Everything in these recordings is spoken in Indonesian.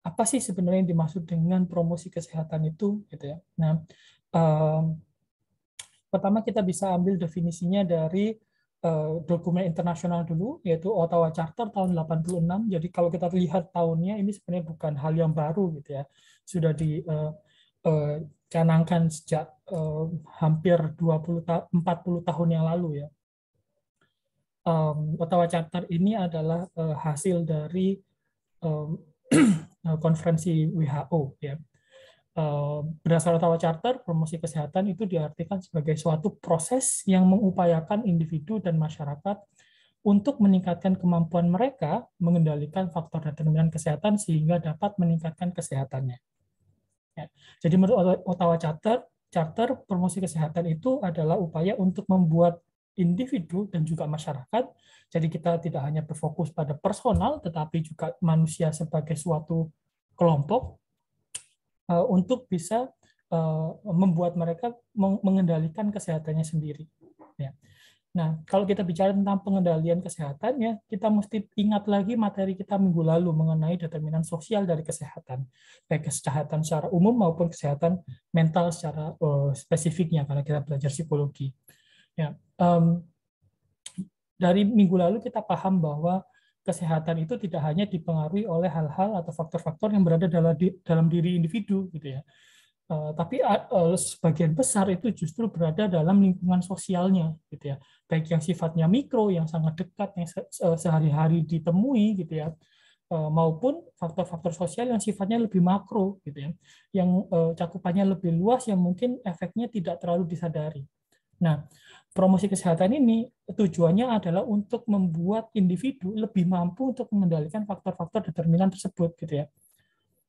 apa sih sebenarnya yang dimaksud dengan promosi kesehatan itu, gitu ya. Nah, pertama kita bisa ambil definisinya dari dokumen internasional dulu, yaitu Ottawa Charter tahun 86. Jadi kalau kita lihat tahunnya, ini sebenarnya bukan hal yang baru, gitu ya. Sudah dicanangkan sejak hampir 40 tahun yang lalu, ya. Ottawa Charter ini adalah hasil dari konferensi WHO, ya. Berdasarkan Ottawa Charter, promosi kesehatan itu diartikan sebagai suatu proses yang mengupayakan individu dan masyarakat untuk meningkatkan kemampuan mereka mengendalikan faktor determinan kesehatan sehingga dapat meningkatkan kesehatannya. Ya. Jadi menurut Ottawa Charter, promosi kesehatan itu adalah upaya untuk membuat individu dan juga masyarakat. Jadi kita tidak hanya berfokus pada personal, tetapi juga manusia sebagai suatu kelompok untuk bisa membuat mereka mengendalikan kesehatannya sendiri. Ya. Nah, kalau kita bicara tentang pengendalian kesehatan, ya, kita mesti ingat lagi materi kita minggu lalu mengenai determinan sosial dari kesehatan, baik kesehatan secara umum maupun kesehatan mental secara spesifiknya, karena kita belajar psikologi. Ya, dari minggu lalu kita paham bahwa kesehatan itu tidak hanya dipengaruhi oleh hal-hal atau faktor-faktor yang berada dalam diri individu, gitu ya. Tapi sebagian besar itu justru berada dalam lingkungan sosialnya, gitu ya, baik yang sifatnya mikro yang sangat dekat yang sehari-hari ditemui, gitu ya, maupun faktor-faktor sosial yang sifatnya lebih makro, gitu ya, yang cakupannya lebih luas yang mungkin efeknya tidak terlalu disadari. Nah, promosi kesehatan ini tujuannya adalah untuk membuat individu lebih mampu untuk mengendalikan faktor-faktor determinan tersebut, gitu ya.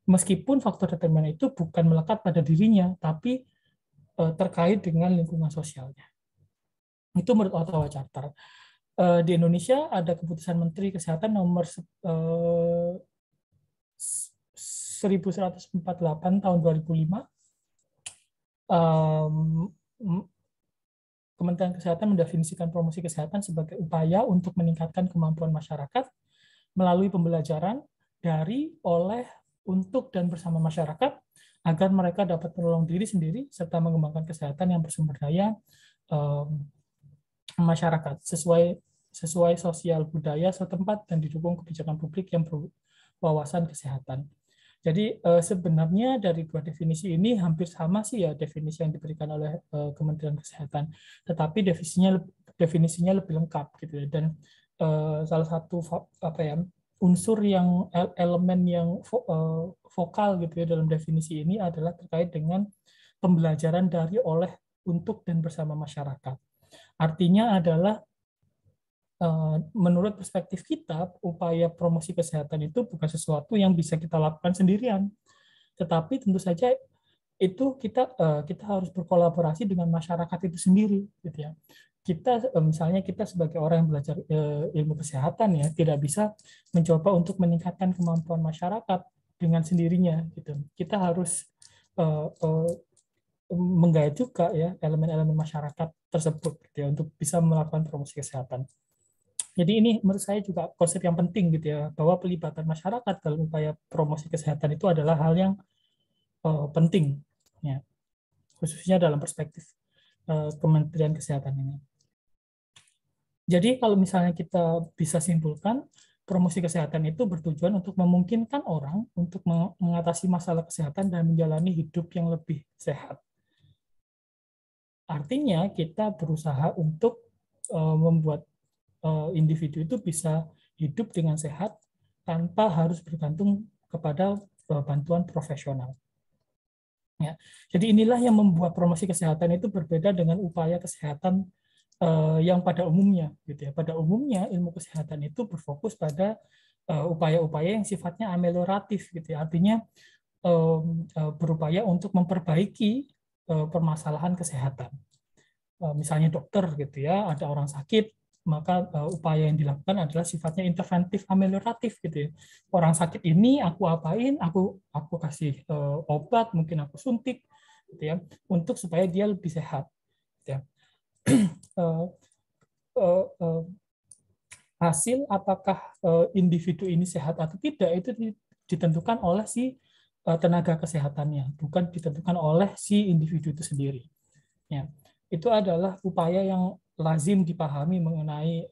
Meskipun faktor determinan itu bukan melekat pada dirinya, tapi terkait dengan lingkungan sosialnya. Itu menurut Ottawa Charter. Di Indonesia ada keputusan Menteri Kesehatan nomor 1148 tahun 2005. Kementerian Kesehatan mendefinisikan promosi kesehatan sebagai upaya untuk meningkatkan kemampuan masyarakat melalui pembelajaran dari, oleh, untuk, dan bersama masyarakat agar mereka dapat menolong diri sendiri serta mengembangkan kesehatan yang bersumber daya masyarakat sesuai sosial budaya setempat dan didukung kebijakan publik yang berwawasan kesehatan. Jadi sebenarnya dari dua definisi ini hampir sama sih ya definisi yang diberikan oleh Kementerian Kesehatan, tetapi definisinya lebih lengkap, gitu ya. Dan salah satu unsur yang elemen yang vokal, gitu ya, dalam definisi ini adalah terkait dengan pembelajaran dari, oleh, untuk, dan bersama masyarakat. Artinya adalah menurut perspektif kita, upaya promosi kesehatan itu bukan sesuatu yang bisa kita lakukan sendirian, tetapi tentu saja itu kita harus berkolaborasi dengan masyarakat itu sendiri, gitu ya. Misalnya kita sebagai orang yang belajar ilmu kesehatan, ya, tidak bisa mencoba untuk meningkatkan kemampuan masyarakat dengan sendirinya, gitu. Kita harus menggait juga, ya, elemen-elemen masyarakat tersebut, gitu ya, untuk bisa melakukan promosi kesehatan. Jadi ini menurut saya juga konsep yang penting, gitu ya, bahwa pelibatan masyarakat dalam upaya promosi kesehatan itu adalah hal yang penting, ya, khususnya dalam perspektif Kementerian Kesehatan ini. Jadi kalau misalnya kita bisa simpulkan, promosi kesehatan itu bertujuan untuk memungkinkan orang untuk mengatasi masalah kesehatan dan menjalani hidup yang lebih sehat. Artinya kita berusaha untuk membuat individu itu bisa hidup dengan sehat tanpa harus bergantung kepada bantuan profesional. Ya. Jadi inilah yang membuat promosi kesehatan itu berbeda dengan upaya kesehatan yang pada umumnya, gitu ya. Pada umumnya ilmu kesehatan itu berfokus pada upaya-upaya yang sifatnya amelioratif, gitu ya. Artinya berupaya untuk memperbaiki permasalahan kesehatan. Misalnya dokter, gitu ya, ada orang sakit, maka upaya yang dilakukan adalah sifatnya interventif amelioratif, gitu ya. Orang sakit ini aku apain, aku kasih obat, mungkin aku suntik, gitu ya, untuk supaya dia lebih sehat, gitu ya. hasil apakah individu ini sehat atau tidak itu ditentukan oleh si tenaga kesehatannya, bukan ditentukan oleh si individu itu sendiri. Ya, itu adalah upaya yang lazim dipahami mengenai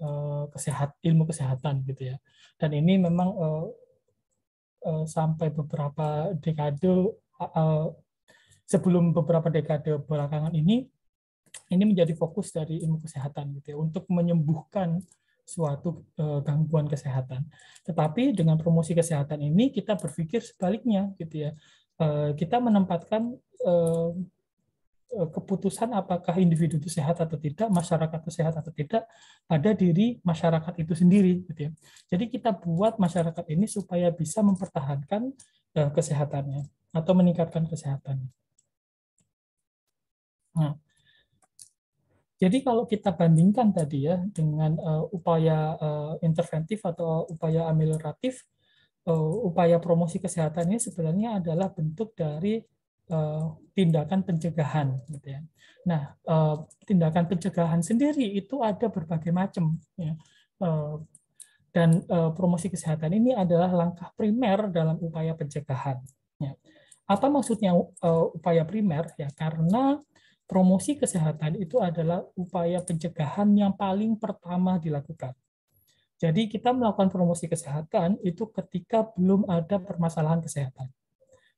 ilmu kesehatan gitu ya. Dan ini memang sampai beberapa dekade sebelum beberapa dekade belakangan ini menjadi fokus dari ilmu kesehatan gitu ya, untuk menyembuhkan suatu gangguan kesehatan. Tetapi dengan promosi kesehatan ini kita berpikir sebaliknya gitu ya. Kita menempatkan keputusan apakah individu itu sehat atau tidak, masyarakat itu sehat atau tidak, pada diri masyarakat itu sendiri gitu ya. Jadi kita buat masyarakat ini supaya bisa mempertahankan kesehatannya atau meningkatkan kesehatannya. Nah, jadi kalau kita bandingkan tadi ya dengan upaya interventif atau upaya amelioratif, upaya promosi kesehatan ini sebenarnya adalah bentuk dari tindakan pencegahan, gitu ya. Nah, tindakan pencegahan sendiri itu ada berbagai macam, ya. Dan promosi kesehatan ini adalah langkah primer dalam upaya pencegahan. Ya. Apa maksudnya upaya primer? Ya, karena promosi kesehatan itu adalah upaya pencegahan yang paling pertama dilakukan. Jadi kita melakukan promosi kesehatan itu ketika belum ada permasalahan kesehatan.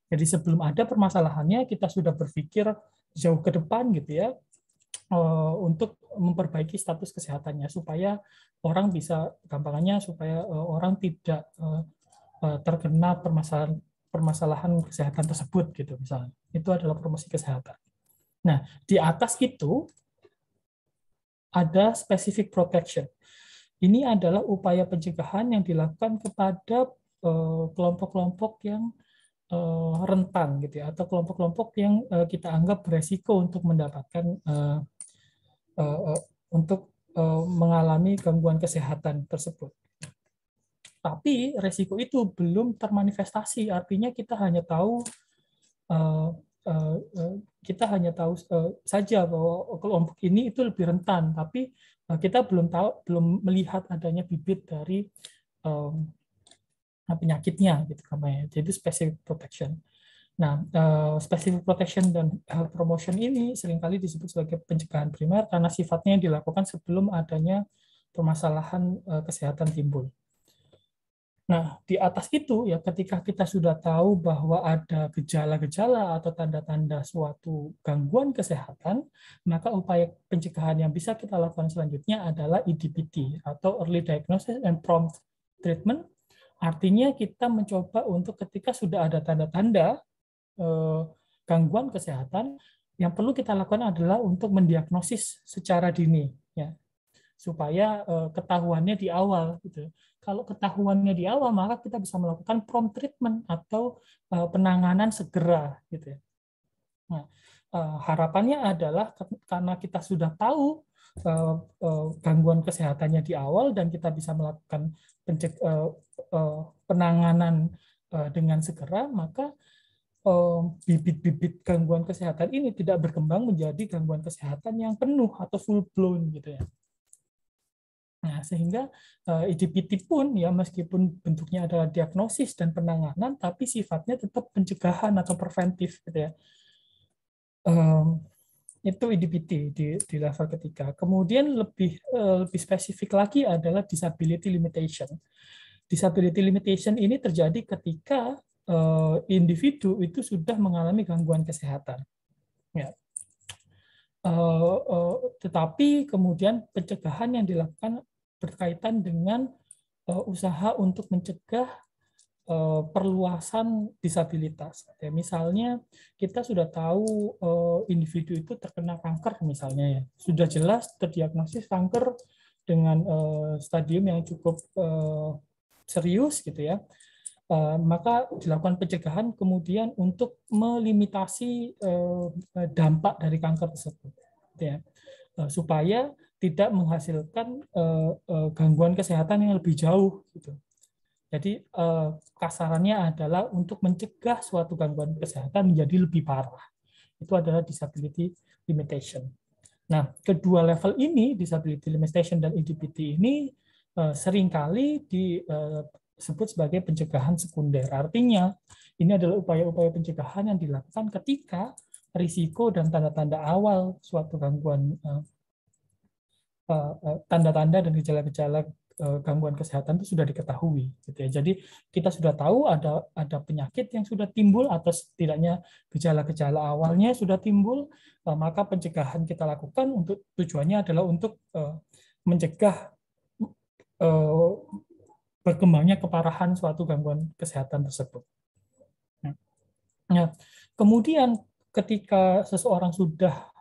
Jadi sebelum ada permasalahannya kita sudah berpikir jauh ke depan gitu ya, untuk memperbaiki status kesehatannya supaya orang bisa, gampangannya supaya orang tidak terkena permasalahan kesehatan tersebut gitu misalnya. Itu adalah promosi kesehatan. Nah, di atas itu ada specific protection. Ini adalah upaya pencegahan yang dilakukan kepada kelompok-kelompok yang rentan gitu ya, atau kelompok-kelompok yang kita anggap beresiko untuk mendapatkan untuk mengalami gangguan kesehatan tersebut. Tapi resiko itu belum termanifestasi, artinya kita hanya tahu saja bahwa kelompok ini itu lebih rentan, tapi kita belum melihat adanya bibit dari penyakitnya gitu namanya. Jadi specific protection. Nah, specific protection dan health promotion ini seringkali disebut sebagai pencegahan primer karena sifatnya dilakukan sebelum adanya permasalahan kesehatan timbul. Nah, di atas itu ya ketika kita sudah tahu bahwa ada gejala-gejala atau tanda-tanda suatu gangguan kesehatan, maka upaya pencegahan yang bisa kita lakukan selanjutnya adalah EDPT atau Early Diagnosis and Prompt Treatment. Artinya kita mencoba untuk ketika sudah ada tanda-tanda gangguan kesehatan, yang perlu kita lakukan adalah untuk mendiagnosis secara dini, ya, supaya ketahuannya di awal. Gitu. Kalau ketahuannya di awal, maka kita bisa melakukan prompt treatment atau penanganan segera. Gitu. Nah, harapannya adalah karena kita sudah tahu gangguan kesehatannya di awal dan kita bisa melakukan penanganan dengan segera, maka bibit-bibit gangguan kesehatan ini tidak berkembang menjadi gangguan kesehatan yang penuh atau full blown gitu ya. Nah, sehingga EDPT pun ya meskipun bentuknya adalah diagnosis dan penanganan, tapi sifatnya tetap pencegahan atau preventif gitu ya. Itu EDPT di level ketiga. Kemudian lebih spesifik lagi adalah disability limitation. Disability limitation ini terjadi ketika individu itu sudah mengalami gangguan kesehatan. Ya. Tetapi kemudian pencegahan yang dilakukan berkaitan dengan usaha untuk mencegah perluasan disabilitas. Ya, misalnya kita sudah tahu individu itu terkena kanker misalnya ya, sudah jelas terdiagnosis kanker dengan stadium yang cukup serius gitu ya. Maka dilakukan pencegahan kemudian untuk melimitasi dampak dari kanker tersebut, ya, supaya tidak menghasilkan gangguan kesehatan yang lebih jauh. Gitu. Jadi kasarannya adalah untuk mencegah suatu gangguan kesehatan menjadi lebih parah. Itu adalah disability limitation. Nah, kedua level ini, disability limitation dan EDPT ini seringkali disebut sebagai pencegahan sekunder. Artinya, ini adalah upaya-upaya pencegahan yang dilakukan ketika risiko dan tanda-tanda awal suatu gangguan, tanda-tanda dan gejala-gejala gangguan kesehatan itu sudah diketahui, gitu ya. Jadi kita sudah tahu ada penyakit yang sudah timbul atau setidaknya gejala-gejala awalnya sudah timbul, maka pencegahan kita lakukan untuk tujuannya adalah untuk mencegah berkembangnya keparahan suatu gangguan kesehatan tersebut. Nah, kemudian ketika seseorang sudah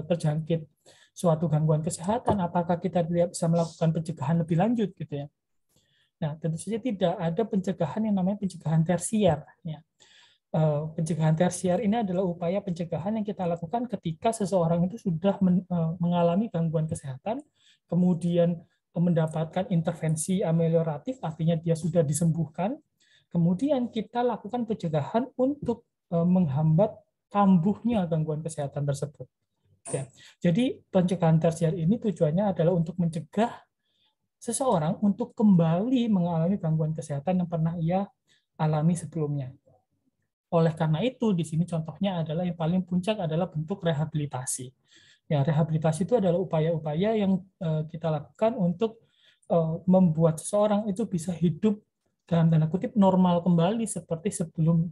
terjangkit suatu gangguan kesehatan, apakah kita bisa melakukan pencegahan lebih lanjut, gitu ya? Nah, tentu saja tidak. Ada pencegahan yang namanya pencegahan tersier. Ya. Pencegahan tersier ini adalah upaya pencegahan yang kita lakukan ketika seseorang itu sudah mengalami gangguan kesehatan, kemudian mendapatkan intervensi amelioratif, artinya dia sudah disembuhkan, kemudian kita lakukan pencegahan untuk menghambat kambuhnya gangguan kesehatan tersebut. Ya. Jadi pencegahan tersier ini tujuannya adalah untuk mencegah seseorang untuk kembali mengalami gangguan kesehatan yang pernah ia alami sebelumnya. Oleh karena itu, di sini contohnya adalah yang paling puncak adalah bentuk rehabilitasi. Ya, rehabilitasi itu adalah upaya-upaya yang kita lakukan untuk membuat seseorang itu bisa hidup dalam tanda kutip normal kembali seperti sebelum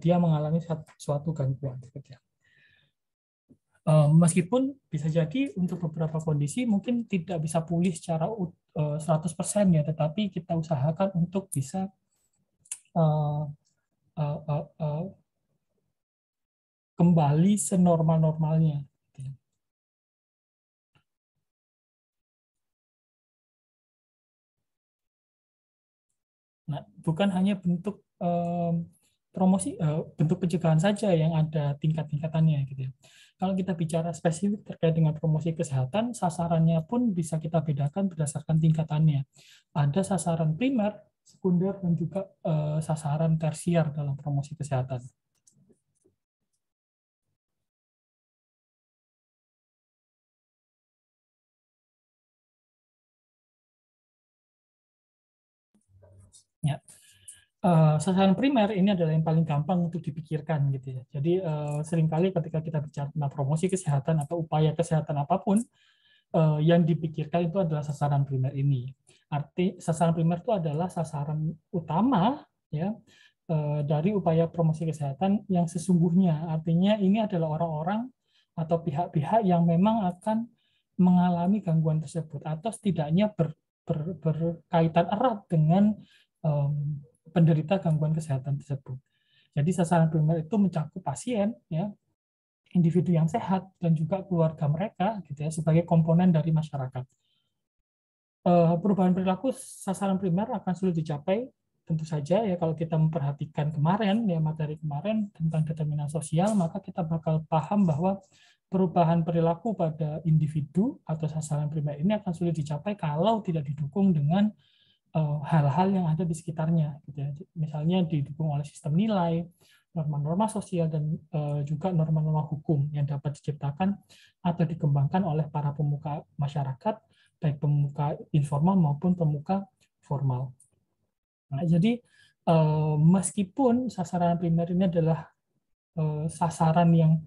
dia mengalami suatu gangguan. Meskipun bisa jadi untuk beberapa kondisi mungkin tidak bisa pulih secara 100% ya, tetapi kita usahakan untuk bisa kembali senormal-normalnya. Nah, bukan hanya bentuk promosi, bentuk pencegahan saja yang ada tingkat-tingkatannya, gitu ya. Kalau kita bicara spesifik terkait dengan promosi kesehatan, sasarannya pun bisa kita bedakan berdasarkan tingkatannya. Ada sasaran primer, sekunder, dan juga sasaran tersier dalam promosi kesehatan. Ya. Sasaran primer ini adalah yang paling gampang untuk dipikirkan, gitu ya. Jadi seringkali ketika kita bicara tentang promosi kesehatan atau upaya kesehatan apapun, yang dipikirkan itu adalah sasaran primer ini. Arti sasaran primer itu adalah sasaran utama, ya, dari upaya promosi kesehatan yang sesungguhnya. Artinya ini adalah orang-orang atau pihak-pihak yang memang akan mengalami gangguan tersebut atau setidaknya berkaitan erat dengan penderita gangguan kesehatan tersebut. Jadi sasaran primer itu mencakup pasien, ya, individu yang sehat, dan juga keluarga mereka, gitu ya, sebagai komponen dari masyarakat. Perubahan perilaku sasaran primer akan sulit dicapai, tentu saja ya, kalau kita memperhatikan kemarin, ya, materi kemarin tentang determinan sosial, maka kita bakal paham bahwa perubahan perilaku pada individu atau sasaran primer ini akan sulit dicapai kalau tidak didukung dengan hal-hal yang ada di sekitarnya, gitu ya. Misalnya didukung oleh sistem nilai, norma-norma sosial, dan juga norma-norma hukum yang dapat diciptakan atau dikembangkan oleh para pemuka masyarakat, baik pemuka informal maupun pemuka formal. Nah, jadi meskipun sasaran primer ini adalah sasaran yang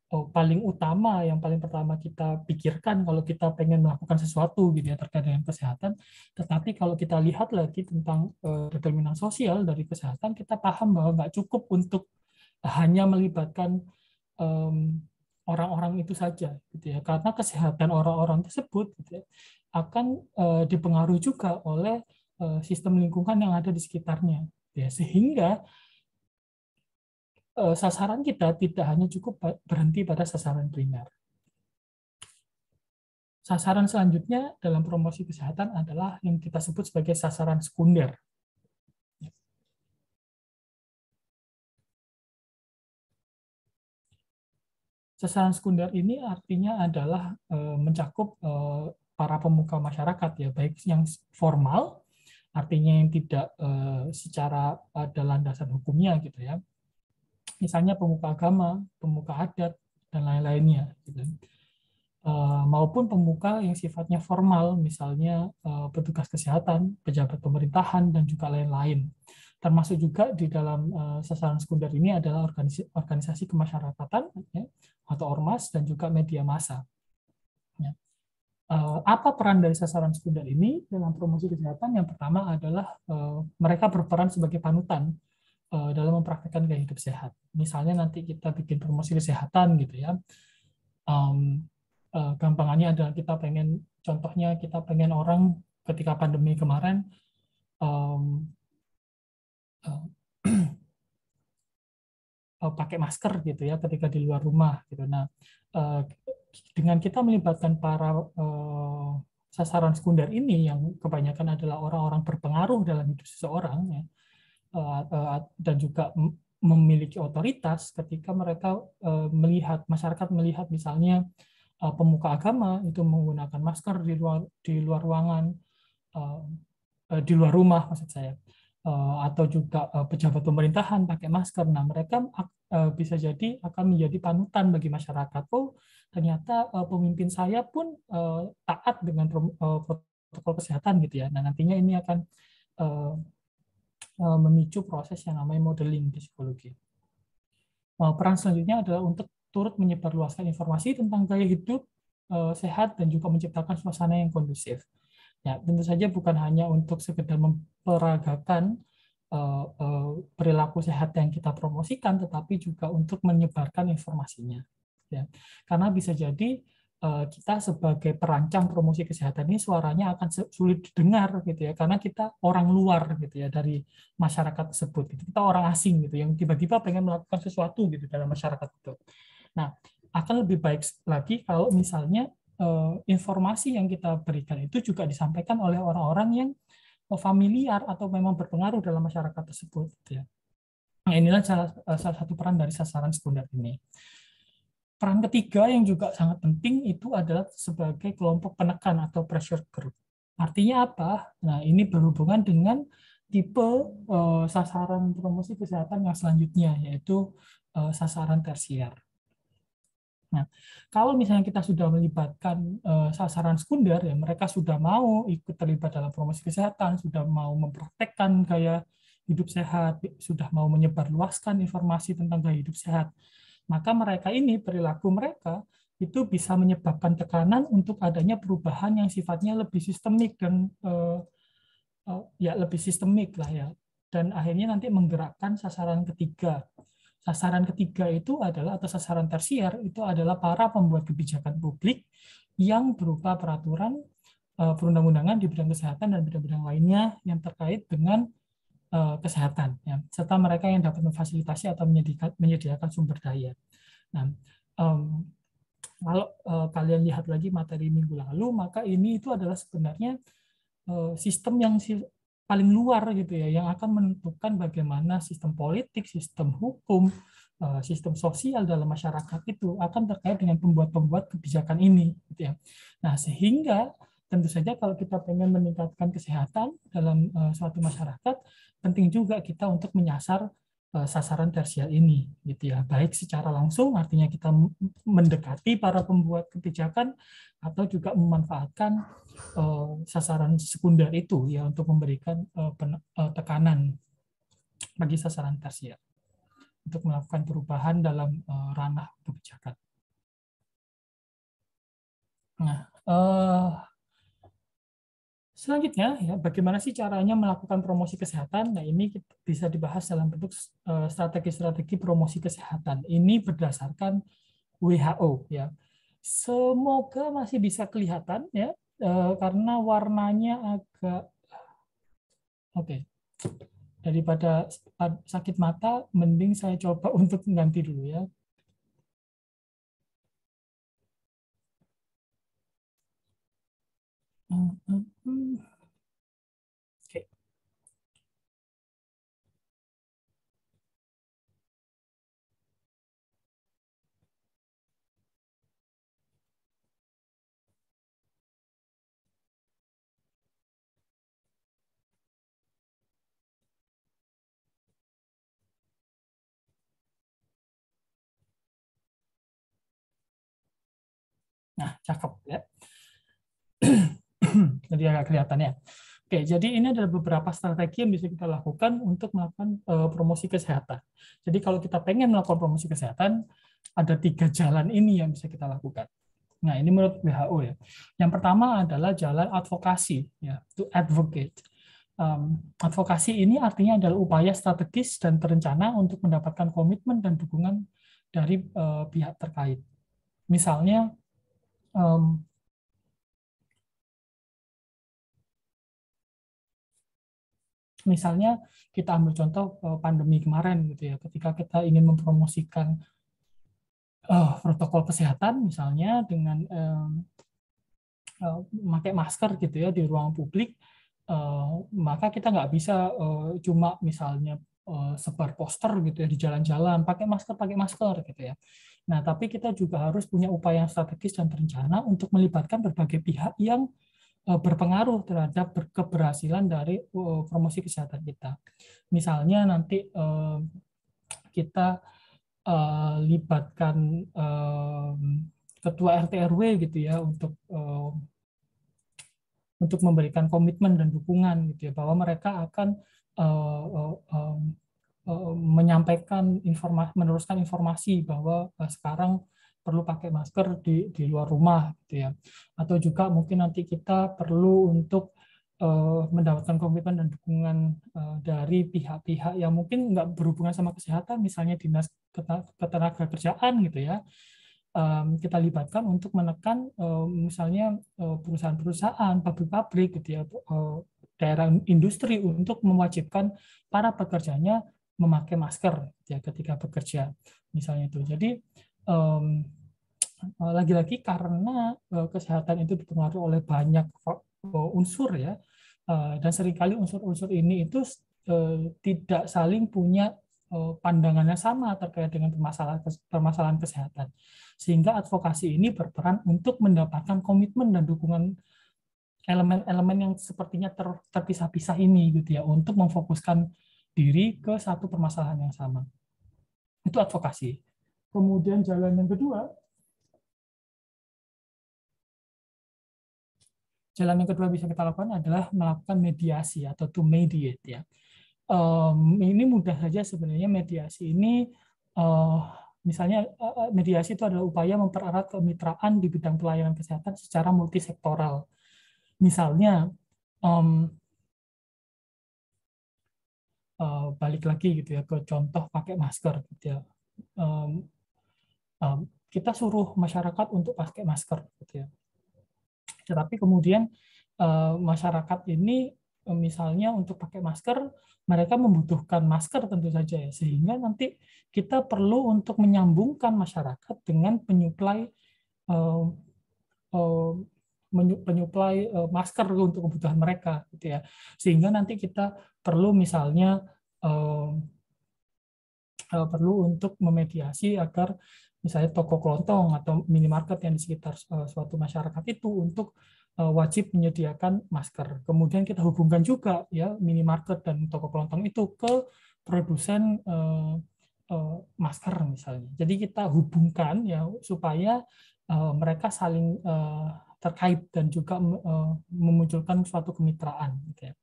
paling utama, yang paling pertama kita pikirkan kalau kita pengen melakukan sesuatu, gitu ya, terkait dengan kesehatan. Tetapi kalau kita lihat lagi tentang determinan sosial dari kesehatan, kita paham bahwa nggak cukup untuk hanya melibatkan orang-orang itu saja, gitu ya, karena kesehatan orang-orang tersebut, gitu ya, akan dipengaruhi juga oleh sistem lingkungan yang ada di sekitarnya, ya, sehingga sasaran kita tidak hanya cukup berhenti pada sasaran primer. Sasaran selanjutnya dalam promosi kesehatan adalah yang kita sebut sebagai sasaran sekunder. Sasaran sekunder ini artinya adalah mencakup para pemuka masyarakat, ya, baik yang formal, artinya yang tidak secara ada landasan hukumnya, gitu ya. Misalnya pemuka agama, pemuka adat, dan lain-lainnya, gitu. maupun pemuka yang sifatnya formal, misalnya petugas kesehatan, pejabat pemerintahan, dan juga lain-lain. Termasuk juga di dalam sasaran sekunder ini adalah organisasi kemasyarakatan, ya, atau ormas, dan juga media massa. Ya. Apa peran dari sasaran sekunder ini dalam promosi kesehatan? Yang pertama adalah mereka berperan sebagai panutan dalam mempraktikkan gaya hidup sehat. Misalnya nanti kita bikin promosi kesehatan gitu ya. Gampangannya adalah kita pengen, contohnya kita pengen orang ketika pandemi kemarin um, pakai masker gitu ya ketika di luar rumah gitu. Nah, dengan kita melibatkan para sasaran sekunder ini yang kebanyakan adalah orang-orang berpengaruh dalam hidup seseorang ya, dan juga memiliki otoritas ketika mereka melihat, masyarakat melihat misalnya pemuka agama itu menggunakan masker di luar ruangan, di luar rumah maksud saya, atau juga pejabat pemerintahan pakai masker. Nah, mereka bisa jadi akan menjadi panutan bagi masyarakat. Oh, ternyata pemimpin saya pun taat dengan protokol kesehatan gitu ya. Nah, nantinya ini akan memicu proses yang namanya modeling di psikologi. Peran selanjutnya adalah untuk turut menyebarluaskan informasi tentang gaya hidup sehat dan juga menciptakan suasana yang kondusif. Ya, tentu saja bukan hanya untuk sekedar memperagakan perilaku sehat yang kita promosikan, tetapi juga untuk menyebarkan informasinya. Ya, karena bisa jadi kita sebagai perancang promosi kesehatan ini suaranya akan sulit didengar gitu ya, karena kita orang luar gitu ya dari masyarakat tersebut. Gitu. Kita orang asing gitu yang tiba-tiba pengen melakukan sesuatu gitu dalam masyarakat itu. Nah, akan lebih baik lagi kalau misalnya informasi yang kita berikan itu juga disampaikan oleh orang-orang yang familiar atau memang berpengaruh dalam masyarakat tersebut. Gitu ya. Nah, inilah salah satu peran dari sasaran sekunder ini. Peran ketiga yang juga sangat penting itu adalah sebagai kelompok penekan atau pressure group. Artinya apa? Nah, ini berhubungan dengan tipe sasaran promosi kesehatan yang selanjutnya, yaitu sasaran tersier. Nah, kalau misalnya kita sudah melibatkan sasaran sekunder, ya mereka sudah mau ikut terlibat dalam promosi kesehatan, sudah mau mempraktekkan gaya hidup sehat, sudah mau menyebarluaskan informasi tentang gaya hidup sehat, maka mereka ini, perilaku mereka, itu bisa menyebabkan tekanan untuk adanya perubahan yang sifatnya lebih sistemik dan ya lebih sistemik lah ya. Dan akhirnya nanti menggerakkan sasaran ketiga. Sasaran ketiga itu adalah, atau sasaran tersier itu adalah para pembuat kebijakan publik yang berupa peraturan perundang-undangan di bidang kesehatan dan bidang-bidang lainnya yang terkait dengan kesehatan, ya, serta mereka yang dapat memfasilitasi atau menyediakan sumber daya. Nah, kalau kalian lihat lagi materi minggu lalu, maka ini itu adalah sebenarnya sistem yang paling luar gitu ya, yang akan menentukan bagaimana sistem politik, sistem hukum, sistem sosial dalam masyarakat itu akan terkait dengan pembuat-pembuat kebijakan ini gitu ya. Nah, sehingga tentu saja kalau kita pengen meningkatkan kesehatan dalam suatu masyarakat, penting juga kita untuk menyasar sasaran tersial ini gitu ya. Baik secara langsung artinya kita mendekati para pembuat kebijakan atau juga memanfaatkan sasaran sekunder itu ya untuk memberikan tekanan bagi sasaran tersier untuk melakukan perubahan dalam ranah kebijakan. Nah, selanjutnya ya bagaimana sih caranya melakukan promosi kesehatan? Nah, ini bisa dibahas dalam bentuk strategi-strategi promosi kesehatan. Ini berdasarkan WHO ya. Semoga masih bisa kelihatan ya karena warnanya agak oke. Daripada sakit mata, mending saya coba untuk ganti dulu ya. Oke. Nah, cakep ya. Jadi agak kelihatan ya. Oke, jadi ini adalah beberapa strategi yang bisa kita lakukan untuk melakukan promosi kesehatan. Jadi kalau kita pengen melakukan promosi kesehatan, ada 3 jalan ini yang bisa kita lakukan. Nah, ini menurut WHO ya. Yang pertama adalah jalan advokasi, ya, to advocate. Advokasi ini artinya adalah upaya strategis dan terencana untuk mendapatkan komitmen dan dukungan dari pihak terkait. Misalnya, misalnya kita ambil contoh pandemi kemarin gitu ya, ketika kita ingin mempromosikan protokol kesehatan misalnya dengan memakai masker gitu ya di ruang publik, maka kita nggak bisa cuma misalnya sebar poster gitu ya di jalan-jalan pakai masker gitu ya. Nah, tapi kita juga harus punya upaya yang strategis dan terencana untuk melibatkan berbagai pihak yang berpengaruh terhadap keberhasilan dari promosi kesehatan kita. Misalnya nanti kita libatkan ketua RT RW gitu ya untuk memberikan komitmen dan dukungan gitu ya bahwa mereka akan menyampaikan informasi, meneruskan informasi bahwa sekarang perlu pakai masker di luar rumah gitu ya. Atau juga mungkin nanti kita perlu untuk mendapatkan komitmen dan dukungan dari pihak-pihak yang mungkin nggak berhubungan sama kesehatan, misalnya dinas ketenagakerjaan gitu ya. Kita libatkan untuk menekan misalnya perusahaan-perusahaan, pabrik-pabrik gitu ya, daerah industri untuk mewajibkan para pekerjanya memakai masker ya ketika bekerja misalnya itu. Jadi lagi-lagi karena kesehatan itu dipengaruhi oleh banyak unsur ya, dan seringkali unsur-unsur ini itu tidak saling punya pandangannya sama terkait dengan permasalahan kesehatan. Sehingga advokasi ini berperan untuk mendapatkan komitmen dan dukungan elemen-elemen yang sepertinya terpisah-pisah ini gitu ya, untuk memfokuskan diri ke satu permasalahan yang sama. Itu advokasi. Kemudian jalan yang kedua, bisa kita lakukan adalah melakukan mediasi atau to mediate ya. Ini mudah saja sebenarnya. Mediasi ini misalnya mediasi itu adalah upaya mempererat kemitraan di bidang pelayanan kesehatan secara multisektoral. Misalnya balik lagi gitu ya ke contoh pakai masker gitu ya. Kita suruh masyarakat untuk pakai masker gitu ya. Tetapi kemudian masyarakat ini misalnya untuk pakai masker, mereka membutuhkan masker tentu saja ya, sehingga nanti kita perlu untuk menyambungkan masyarakat dengan penyuplai masker untuk kebutuhan mereka gitu ya. Sehingga nanti kita perlu misalnya perlu untuk memediasi agar misalnya toko kelontong atau minimarket yang di sekitar suatu masyarakat itu untuk wajib menyediakan masker. Kemudian kita hubungkan juga ya minimarket dan toko kelontong itu ke produsen masker misalnya. Jadi kita hubungkan ya supaya mereka saling terkait dan juga memunculkan suatu kemitraan. Gitu ya.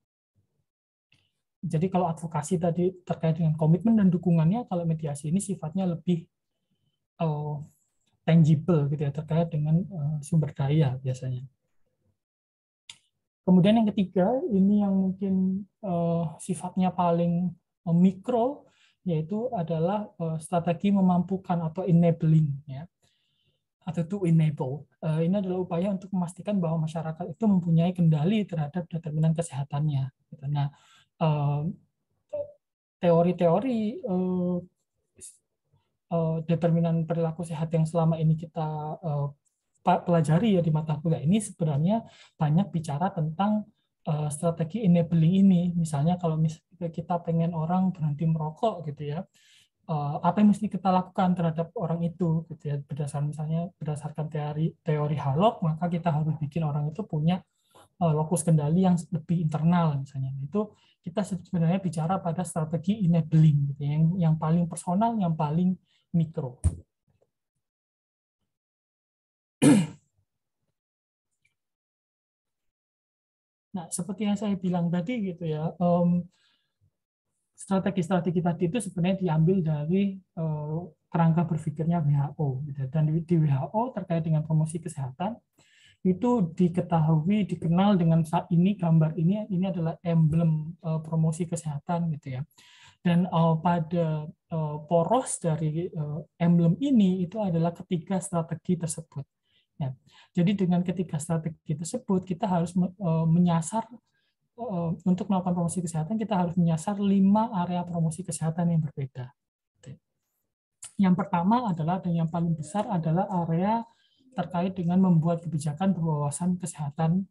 Jadi kalau advokasi tadi terkait dengan komitmen dan dukungannya, kalau mediasi ini sifatnya lebih tangible gitu ya, terkait dengan sumber daya biasanya. Kemudian yang ketiga, ini yang mungkin sifatnya paling mikro, yaitu adalah strategi memampukan atau enabling ya, atau to enable. Ini adalah upaya untuk memastikan bahwa masyarakat itu mempunyai kendali terhadap determinan kesehatannya. Nah, teori-teori determinan perilaku sehat yang selama ini kita pelajari ya di mata kuliah ini sebenarnya banyak bicara tentang strategi enabling ini. Misalnya kalau kita pengen orang berhenti merokok gitu ya, apa yang mesti kita lakukan terhadap orang itu gitu ya, berdasarkan teori Halok, maka kita harus bikin orang itu punya lokus kendali yang lebih internal misalnya. Itu kita sebenarnya bicara pada strategi enabling gitu, yang paling personal, yang paling mikro. Nah, seperti yang saya bilang tadi gitu ya, strategi-strategi tadi itu sebenarnya diambil dari kerangka berpikirnya WHO. Gitu. Dan di WHO terkait dengan promosi kesehatan itu diketahui, dikenal dengan saat ini gambar ini adalah emblem promosi kesehatan gitu ya. Dan pada poros dari emblem ini itu adalah ketiga strategi tersebut. Ya. Jadi dengan ketiga strategi tersebut kita harus menyasar untuk melakukan promosi kesehatan kita harus menyasar 5 area promosi kesehatan yang berbeda. Yang pertama adalah dan yang paling besar adalah area terkait dengan membuat kebijakan berwawasan kesehatan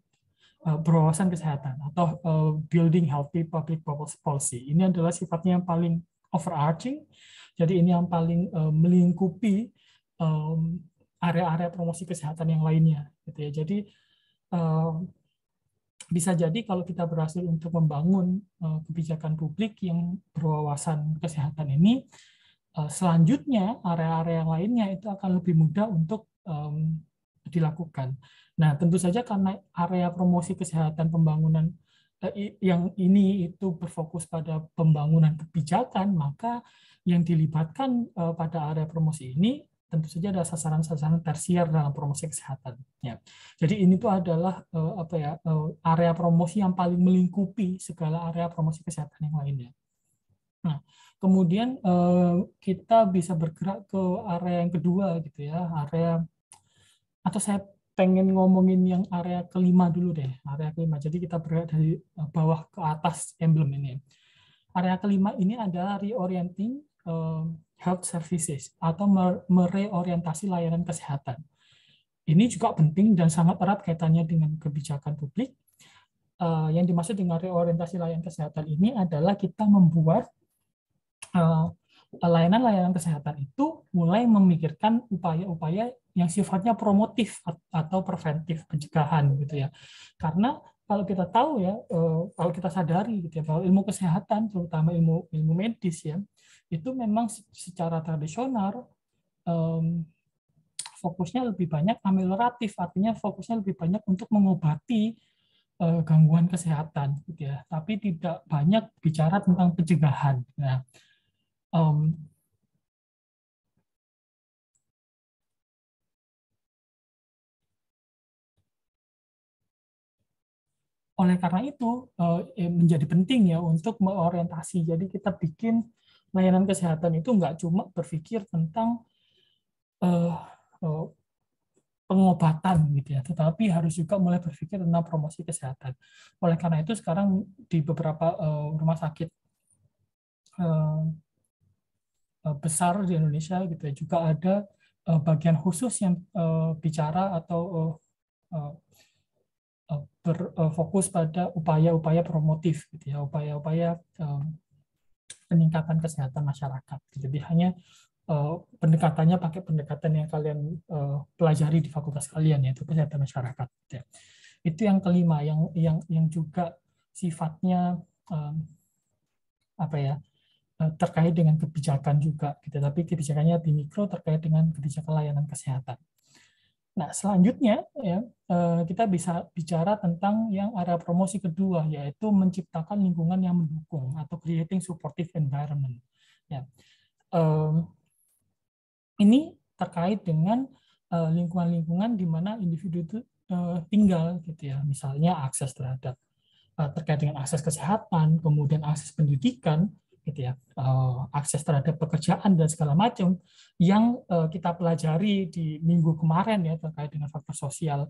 atau building healthy public policy. Ini adalah sifatnya yang paling overarching. Jadi ini yang paling melingkupi area-area promosi kesehatan yang lainnya gitu ya. Jadi bisa jadi kalau kita berhasil untuk membangun kebijakan publik yang berwawasan kesehatan ini, selanjutnya area-area yang lainnya itu akan lebih mudah untuk dilakukan. Nah, tentu saja karena area promosi kesehatan pembangunan yang ini itu berfokus pada pembangunan kebijakan, maka yang dilibatkan pada area promosi ini tentu saja ada sasaran-sasaran tersier dalam promosi kesehatan. Ya. Jadi ini tuh adalah area promosi yang paling melingkupi segala area promosi kesehatan yang lainnya. Nah, kemudian kita bisa bergerak ke area yang kedua gitu ya, atau saya pengen ngomongin yang area kelima dulu deh, area kelima. Jadi kita bergerak dari bawah ke atas emblem ini. Area kelima ini adalah reorienting health services atau mereorientasi layanan kesehatan. Ini juga penting dan sangat erat kaitannya dengan kebijakan publik. Yang dimaksud dengan reorientasi layanan kesehatan ini adalah kita membuat layanan-layanan kesehatan itu mulai memikirkan upaya-upaya yang sifatnya promotif atau preventif, pencegahan gitu ya. Karena kalau kita tahu ya, kalau kita sadari gitu ya, bahwa ilmu kesehatan, terutama ilmu medis ya, itu memang secara tradisional fokusnya lebih banyak amelioratif, artinya fokusnya lebih banyak untuk mengobati gangguan kesehatan gitu ya, tapi tidak banyak bicara tentang pencegahan. Nah, oleh karena itu menjadi penting ya untuk mengorientasi. Jadi kita bikin layanan kesehatan itu nggak cuma berpikir tentang pengobatan gitu ya, tetapi harus juga mulai berpikir tentang promosi kesehatan. Oleh karena itu sekarang di beberapa rumah sakit besar di Indonesia gitu ya, juga ada bagian khusus yang bicara atau berfokus pada upaya-upaya promotif gitu ya, upaya-upaya peningkatan kesehatan masyarakat. Jadi hanya pendekatannya pakai pendekatan yang kalian pelajari di fakultas kalian, yaitu kesehatan masyarakat. Ya. Itu yang kelima, yang juga sifatnya terkait dengan kebijakan juga, gitu. Tapi kebijakannya di mikro terkait dengan kebijakan layanan kesehatan. Nah, selanjutnya ya kita bisa bicara tentang yang area promosi kedua, yaitu menciptakan lingkungan yang mendukung atau creating supportive environment. Ya. Ini terkait dengan lingkungan-lingkungan di mana individu itu tinggal, gitu ya. Misalnya akses terhadap terkait dengan akses kesehatan, kemudian akses pendidikan, gitu ya, akses terhadap pekerjaan dan segala macam yang kita pelajari di minggu kemarin ya terkait dengan faktor sosial,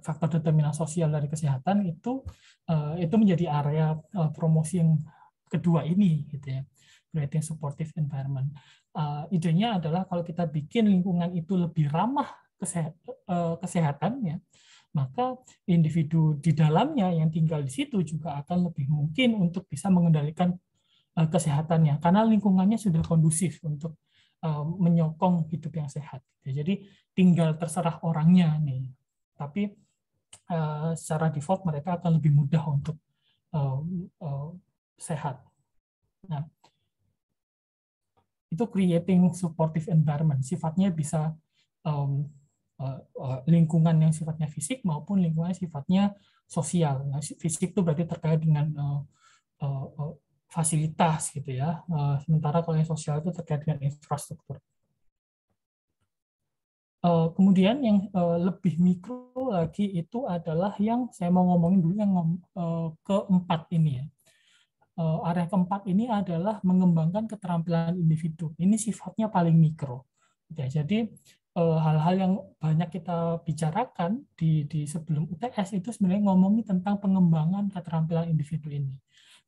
faktor determinan sosial dari kesehatan itu menjadi area promosi yang kedua ini, gitu ya, creating supportive environment. Idenya adalah kalau kita bikin lingkungan itu lebih ramah kesehatan ya, maka individu di dalamnya yang tinggal di situ juga akan lebih mungkin untuk bisa mengendalikan kesehatannya karena lingkungannya sudah kondusif untuk menyokong hidup yang sehat. Jadi tinggal terserah orangnya nih, tapi secara default mereka akan lebih mudah untuk sehat. Nah, itu creating supportive environment, sifatnya bisa lingkungan yang sifatnya fisik maupun lingkungan yang sifatnya sosial. Nah, fisik itu berarti terkait dengan fasilitas gitu ya. Sementara kalau yang sosial itu terkait dengan infrastruktur. Kemudian yang lebih mikro lagi itu adalah yang saya mau ngomongin dulu yang keempat ini ya. Area keempat ini adalah mengembangkan keterampilan individu. Ini sifatnya paling mikro. Ya, jadi hal-hal yang banyak kita bicarakan di sebelum UTS itu sebenarnya ngomongin tentang pengembangan keterampilan individu ini.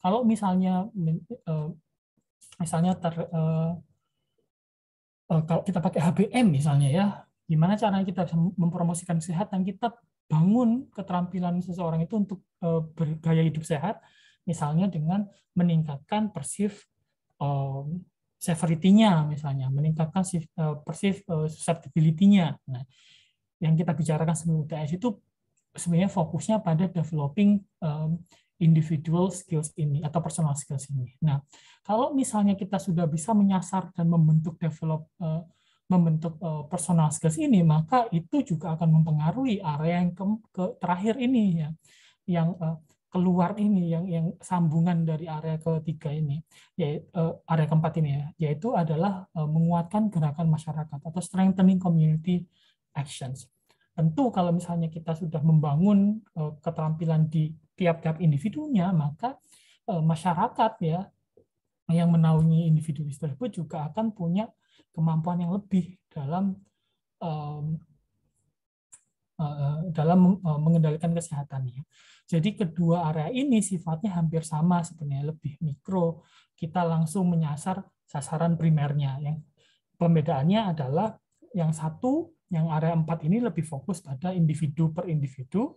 Kalau misalnya kalau kita pakai HBM misalnya ya, gimana caranya kita bisa mempromosikan kesehatan, kita bangun keterampilan seseorang itu untuk bergaya hidup sehat, misalnya dengan meningkatkan perceived severity-nya, misalnya meningkatkan perceived susceptibility-nya. Nah, yang kita bicarakan sebelum UTS itu sebenarnya fokusnya pada developing individual skills ini atau personal skills ini. Nah, kalau misalnya kita sudah bisa menyasar dan membentuk personal skills ini, maka itu juga akan mempengaruhi area yang terakhir ini ya, yang keluar ini, yang sambungan dari area ketiga ini, yaitu area keempat ini ya, yaitu adalah menguatkan gerakan masyarakat atau strengthening community actions. Tentu kalau misalnya kita sudah membangun keterampilan di tiap-tiap individunya, maka masyarakat ya yang menaungi individu tersebut juga akan punya kemampuan yang lebih dalam mengendalikan kesehatannya. Jadi kedua area ini sifatnya hampir sama sebenarnya, lebih mikro. Kita langsung menyasar sasaran primernya. Yang pembedaannya adalah yang satu, yang area 4 ini lebih fokus pada individu per individu.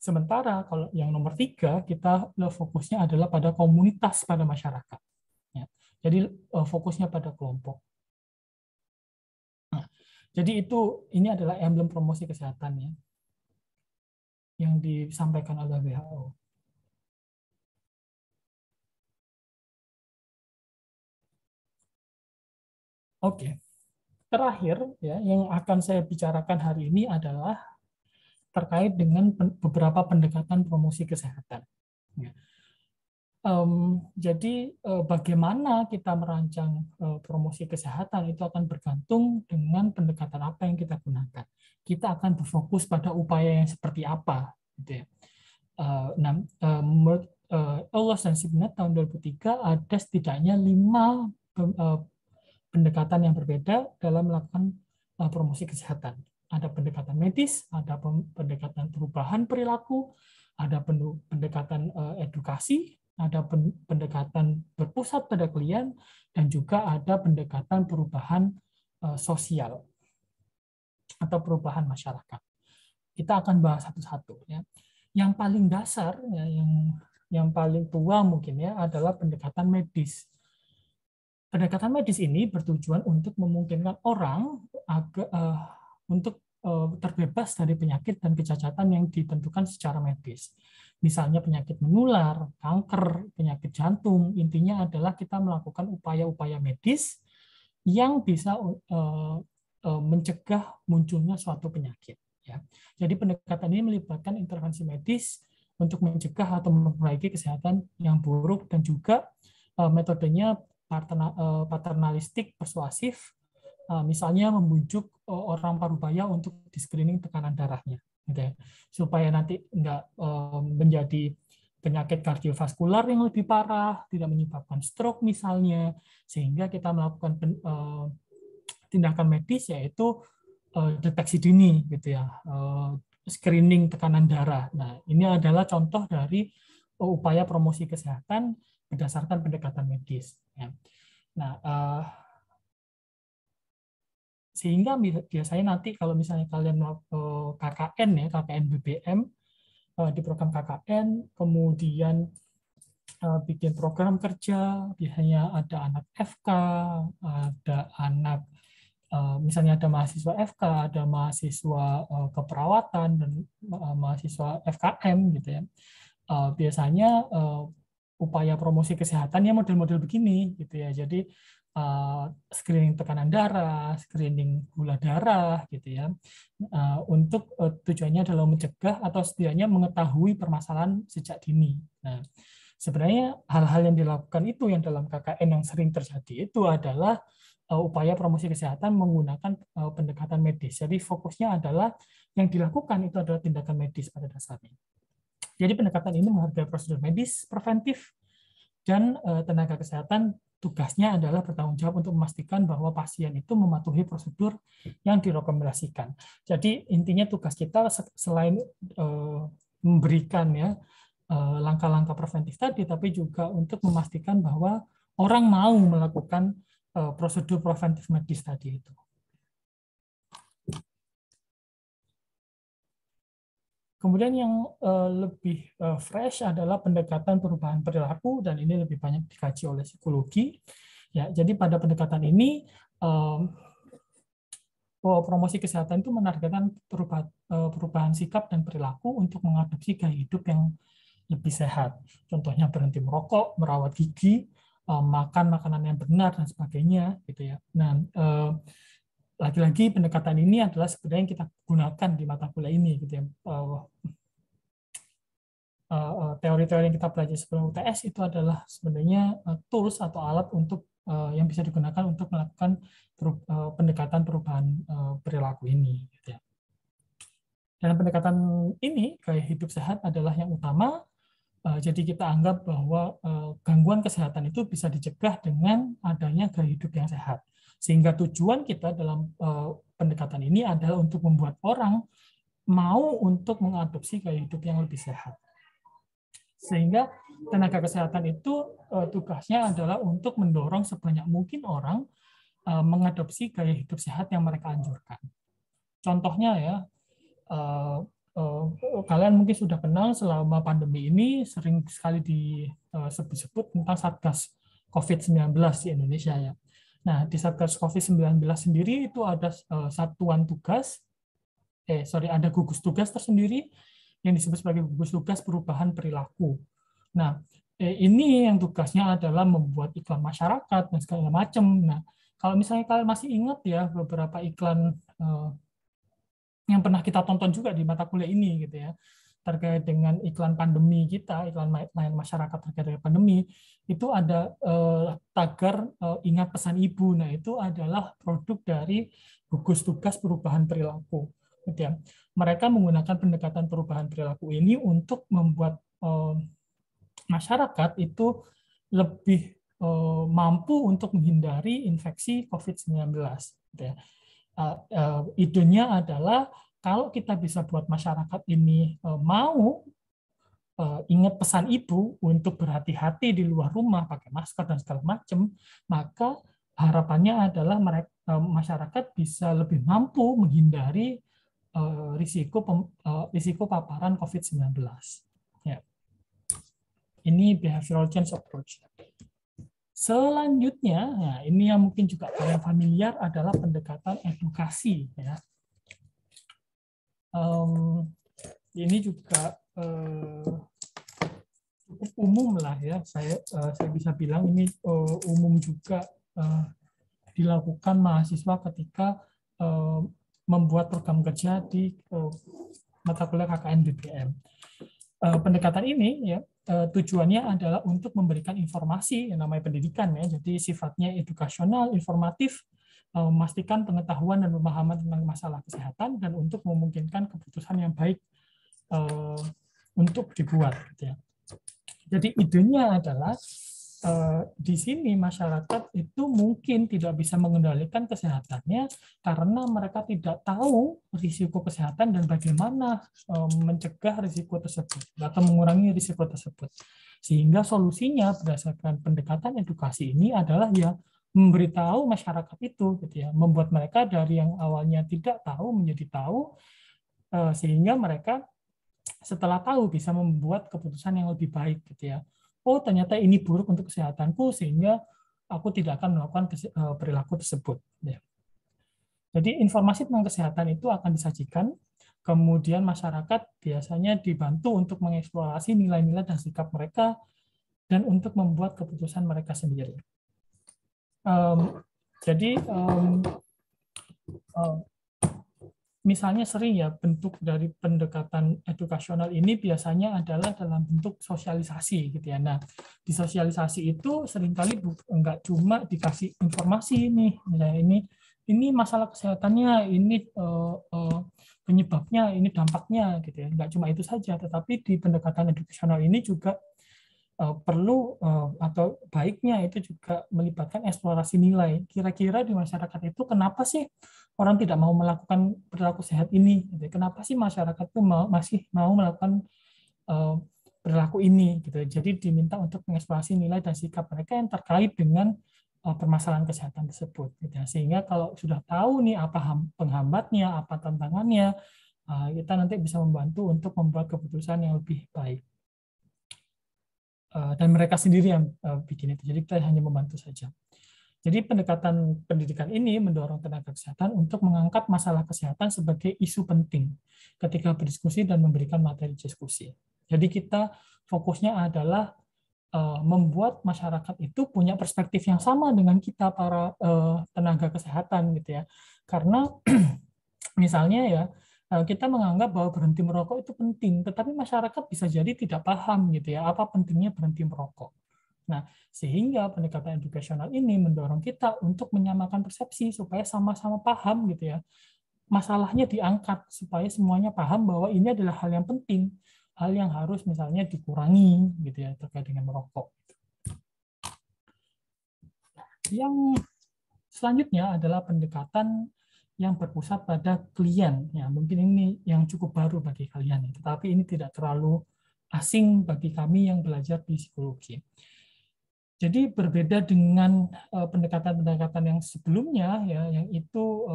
Sementara kalau yang nomor 3, kita fokusnya adalah pada komunitas, pada masyarakat. Jadi fokusnya pada kelompok. Nah, jadi ini adalah emblem promosi kesehatan ya, yang disampaikan oleh WHO. Oke, terakhir ya yang akan saya bicarakan hari ini adalah terkait dengan beberapa pendekatan promosi kesehatan. Jadi bagaimana kita merancang promosi kesehatan itu akan bergantung dengan pendekatan apa yang kita gunakan. Kita akan berfokus pada upaya yang seperti apa, gitu ya. Menurut Euless dan Sibnet tahun 2003 ada setidaknya 5 pendekatan yang berbeda dalam melakukan promosi kesehatan. Ada pendekatan medis, ada pendekatan perubahan perilaku, ada pendekatan edukasi, ada pendekatan berpusat pada klien, dan juga ada pendekatan perubahan sosial atau perubahan masyarakat. Kita akan bahas satu-satu ya. Yang paling dasar ya, yang paling tua mungkin ya adalah pendekatan medis. Pendekatan medis ini bertujuan untuk memungkinkan orang untuk terbebas dari penyakit dan kecacatan yang ditentukan secara medis. Misalnya penyakit menular, kanker, penyakit jantung, intinya adalah kita melakukan upaya-upaya medis yang bisa mencegah munculnya suatu penyakit. Ya. Jadi pendekatan ini melibatkan intervensi medis untuk mencegah atau memperbaiki kesehatan yang buruk, dan juga metodenya paternalistik persuasif, misalnya membujuk orang parubaya untuk di screening tekanan darahnya, gitu ya, supaya nanti nggak menjadi penyakit kardiovaskular yang lebih parah, tidak menyebabkan stroke misalnya, sehingga kita melakukan tindakan medis yaitu deteksi dini, gitu ya, screening tekanan darah. Nah, ini adalah contoh dari upaya promosi kesehatan berdasarkan pendekatan medis. Ya. Nah, sehingga biasanya nanti kalau misalnya kalian KKN ya, KKN BBM, di program KKN, kemudian bikin program kerja, biasanya ada anak FK, ada anak, misalnya ada mahasiswa FK, ada mahasiswa keperawatan, dan mahasiswa FKM gitu ya. Biasanya upaya promosi kesehatan ya model-model begini gitu ya. Jadi screening tekanan darah, screening gula darah gitu ya. Untuk tujuannya adalah mencegah atau setidaknya mengetahui permasalahan sejak dini. Nah, sebenarnya hal-hal yang dilakukan itu yang dalam KKN yang sering terjadi itu adalah upaya promosi kesehatan menggunakan pendekatan medis. Jadi fokusnya adalah yang dilakukan itu adalah tindakan medis pada dasarnya. Jadi pendekatan ini menghargai prosedur medis preventif dan tenaga kesehatan tugasnya adalah bertanggung jawab untuk memastikan bahwa pasien itu mematuhi prosedur yang direkomendasikan. Jadi intinya tugas kita selain memberikan ya langkah-langkah preventif tadi, tapi juga untuk memastikan bahwa orang mau melakukan prosedur preventif medis tadi itu. Kemudian yang lebih fresh adalah pendekatan perubahan perilaku, dan ini lebih banyak dikaji oleh psikologi. Ya, jadi pada pendekatan ini promosi kesehatan itu menargetkan perubahan sikap dan perilaku untuk mengadopsi gaya hidup yang lebih sehat. Contohnya berhenti merokok, merawat gigi, makan makanan yang benar dan sebagainya, gitu ya. Nah, lagi-lagi pendekatan ini adalah sebenarnya yang kita gunakan di mata kuliah ini, gitu ya. Teori-teori yang kita pelajari sebelum UTS itu adalah sebenarnya tools atau alat untuk yang bisa digunakan untuk melakukan pendekatan perubahan perilaku ini, gitu ya. Dalam pendekatan ini, gaya hidup sehat adalah yang utama. Jadi kita anggap bahwa gangguan kesehatan itu bisa dicegah dengan adanya gaya hidup yang sehat. Sehingga tujuan kita dalam pendekatan ini adalah untuk membuat orang mau untuk mengadopsi gaya hidup yang lebih sehat. Sehingga tenaga kesehatan itu tugasnya adalah untuk mendorong sebanyak mungkin orang mengadopsi gaya hidup sehat yang mereka anjurkan. Contohnya ya, kalian mungkin sudah kenal selama pandemi ini sering sekali disebut-sebut tentang Satgas COVID-19 di Indonesia ya. Nah, di Satgas COVID-19 sendiri itu ada satuan tugas, ada gugus tugas tersendiri yang disebut sebagai gugus tugas perubahan perilaku. Nah, ini yang tugasnya adalah membuat iklan masyarakat dan segala macam. Nah, kalau misalnya kalian masih ingat ya beberapa iklan yang pernah kita tonton juga di mata kuliah ini gitu ya, terkait dengan iklan pandemi kita, iklan layanan masyarakat terkait dengan pandemi, itu ada tagar ingat pesan ibu. Nah, itu adalah produk dari gugus tugas perubahan perilaku. Gitu ya. Mereka menggunakan pendekatan perubahan perilaku ini untuk membuat masyarakat itu lebih mampu untuk menghindari infeksi COVID-19. Gitu ya. Idenya adalah kalau kita bisa buat masyarakat ini mau ingat pesan ibu untuk berhati-hati di luar rumah, pakai masker dan segala macam, maka harapannya adalah masyarakat bisa lebih mampu menghindari risiko paparan COVID-19. Ya. Ini behavioral change approach. Selanjutnya, nah ini yang mungkin juga paling familiar adalah pendekatan edukasi. Ya. Ini juga cukup umum lah ya. Saya bisa bilang ini umum juga dilakukan mahasiswa ketika membuat program kerja di mata kuliah KKN BPM. Pendekatan ini ya tujuannya adalah untuk memberikan informasi yang namanya pendidikan ya, jadi sifatnya edukasional, informatif, memastikan pengetahuan dan pemahaman tentang masalah kesehatan dan untuk memungkinkan keputusan yang baik untuk dibuat. Gitu ya. Jadi idenya adalah di sini masyarakat itu mungkin tidak bisa mengendalikan kesehatannya karena mereka tidak tahu risiko kesehatan dan bagaimana mencegah risiko tersebut atau mengurangi risiko tersebut. Sehingga solusinya berdasarkan pendekatan edukasi ini adalah ya memberitahu masyarakat itu, gitu ya, membuat mereka dari yang awalnya tidak tahu menjadi tahu, sehingga mereka setelah tahu bisa membuat keputusan yang lebih baik, gitu ya. Oh, ternyata ini buruk untuk kesehatanku, sehingga aku tidak akan melakukan perilaku tersebut. Jadi informasi tentang kesehatan itu akan disajikan, kemudian masyarakat biasanya dibantu untuk mengeksplorasi nilai-nilai dan sikap mereka dan untuk membuat keputusan mereka sendiri. Jadi misalnya sering ya bentuk dari pendekatan edukasional ini biasanya adalah dalam bentuk sosialisasi gitu ya. Nah, di sosialisasi itu seringkali enggak cuma dikasih informasi nih, misalnya ini masalah kesehatannya, ini penyebabnya, ini dampaknya gitu ya. Enggak cuma itu saja, tetapi di pendekatan edukasional ini juga perlu atau baiknya itu juga melibatkan eksplorasi nilai. Kira-kira di masyarakat itu kenapa sih orang tidak mau melakukan perilaku sehat ini? Kenapa sih masyarakat itu masih mau melakukan perilaku ini? Gitu. Jadi diminta untuk mengeksplorasi nilai dan sikap mereka yang terkait dengan permasalahan kesehatan tersebut. Gitu. Sehingga kalau sudah tahu nih apa penghambatnya, apa tantangannya, kita nanti bisa membantu untuk membuat keputusan yang lebih baik. Dan mereka sendiri yang bikin itu. Jadi kita hanya membantu saja. Jadi pendekatan pendidikan ini mendorong tenaga kesehatan untuk mengangkat masalah kesehatan sebagai isu penting ketika berdiskusi dan memberikan materi diskusi. Jadi kita fokusnya adalah membuat masyarakat itu punya perspektif yang sama dengan kita para tenaga kesehatan gitu ya. Karena misalnya ya kita menganggap bahwa berhenti merokok itu penting, tetapi masyarakat bisa jadi tidak paham gitu ya apa pentingnya berhenti merokok. Nah, sehingga pendekatan edukasional ini mendorong kita untuk menyamakan persepsi supaya sama-sama paham gitu ya. Masalahnya diangkat supaya semuanya paham bahwa ini adalah hal yang penting, hal yang harus misalnya dikurangi gitu ya terkait dengan merokok. Yang selanjutnya adalah pendekatan yang berpusat pada klien. Ya, mungkin ini yang cukup baru bagi kalian, tetapi ini tidak terlalu asing bagi kami yang belajar di psikologi. Jadi berbeda dengan pendekatan-pendekatan yang sebelumnya, ya, yang itu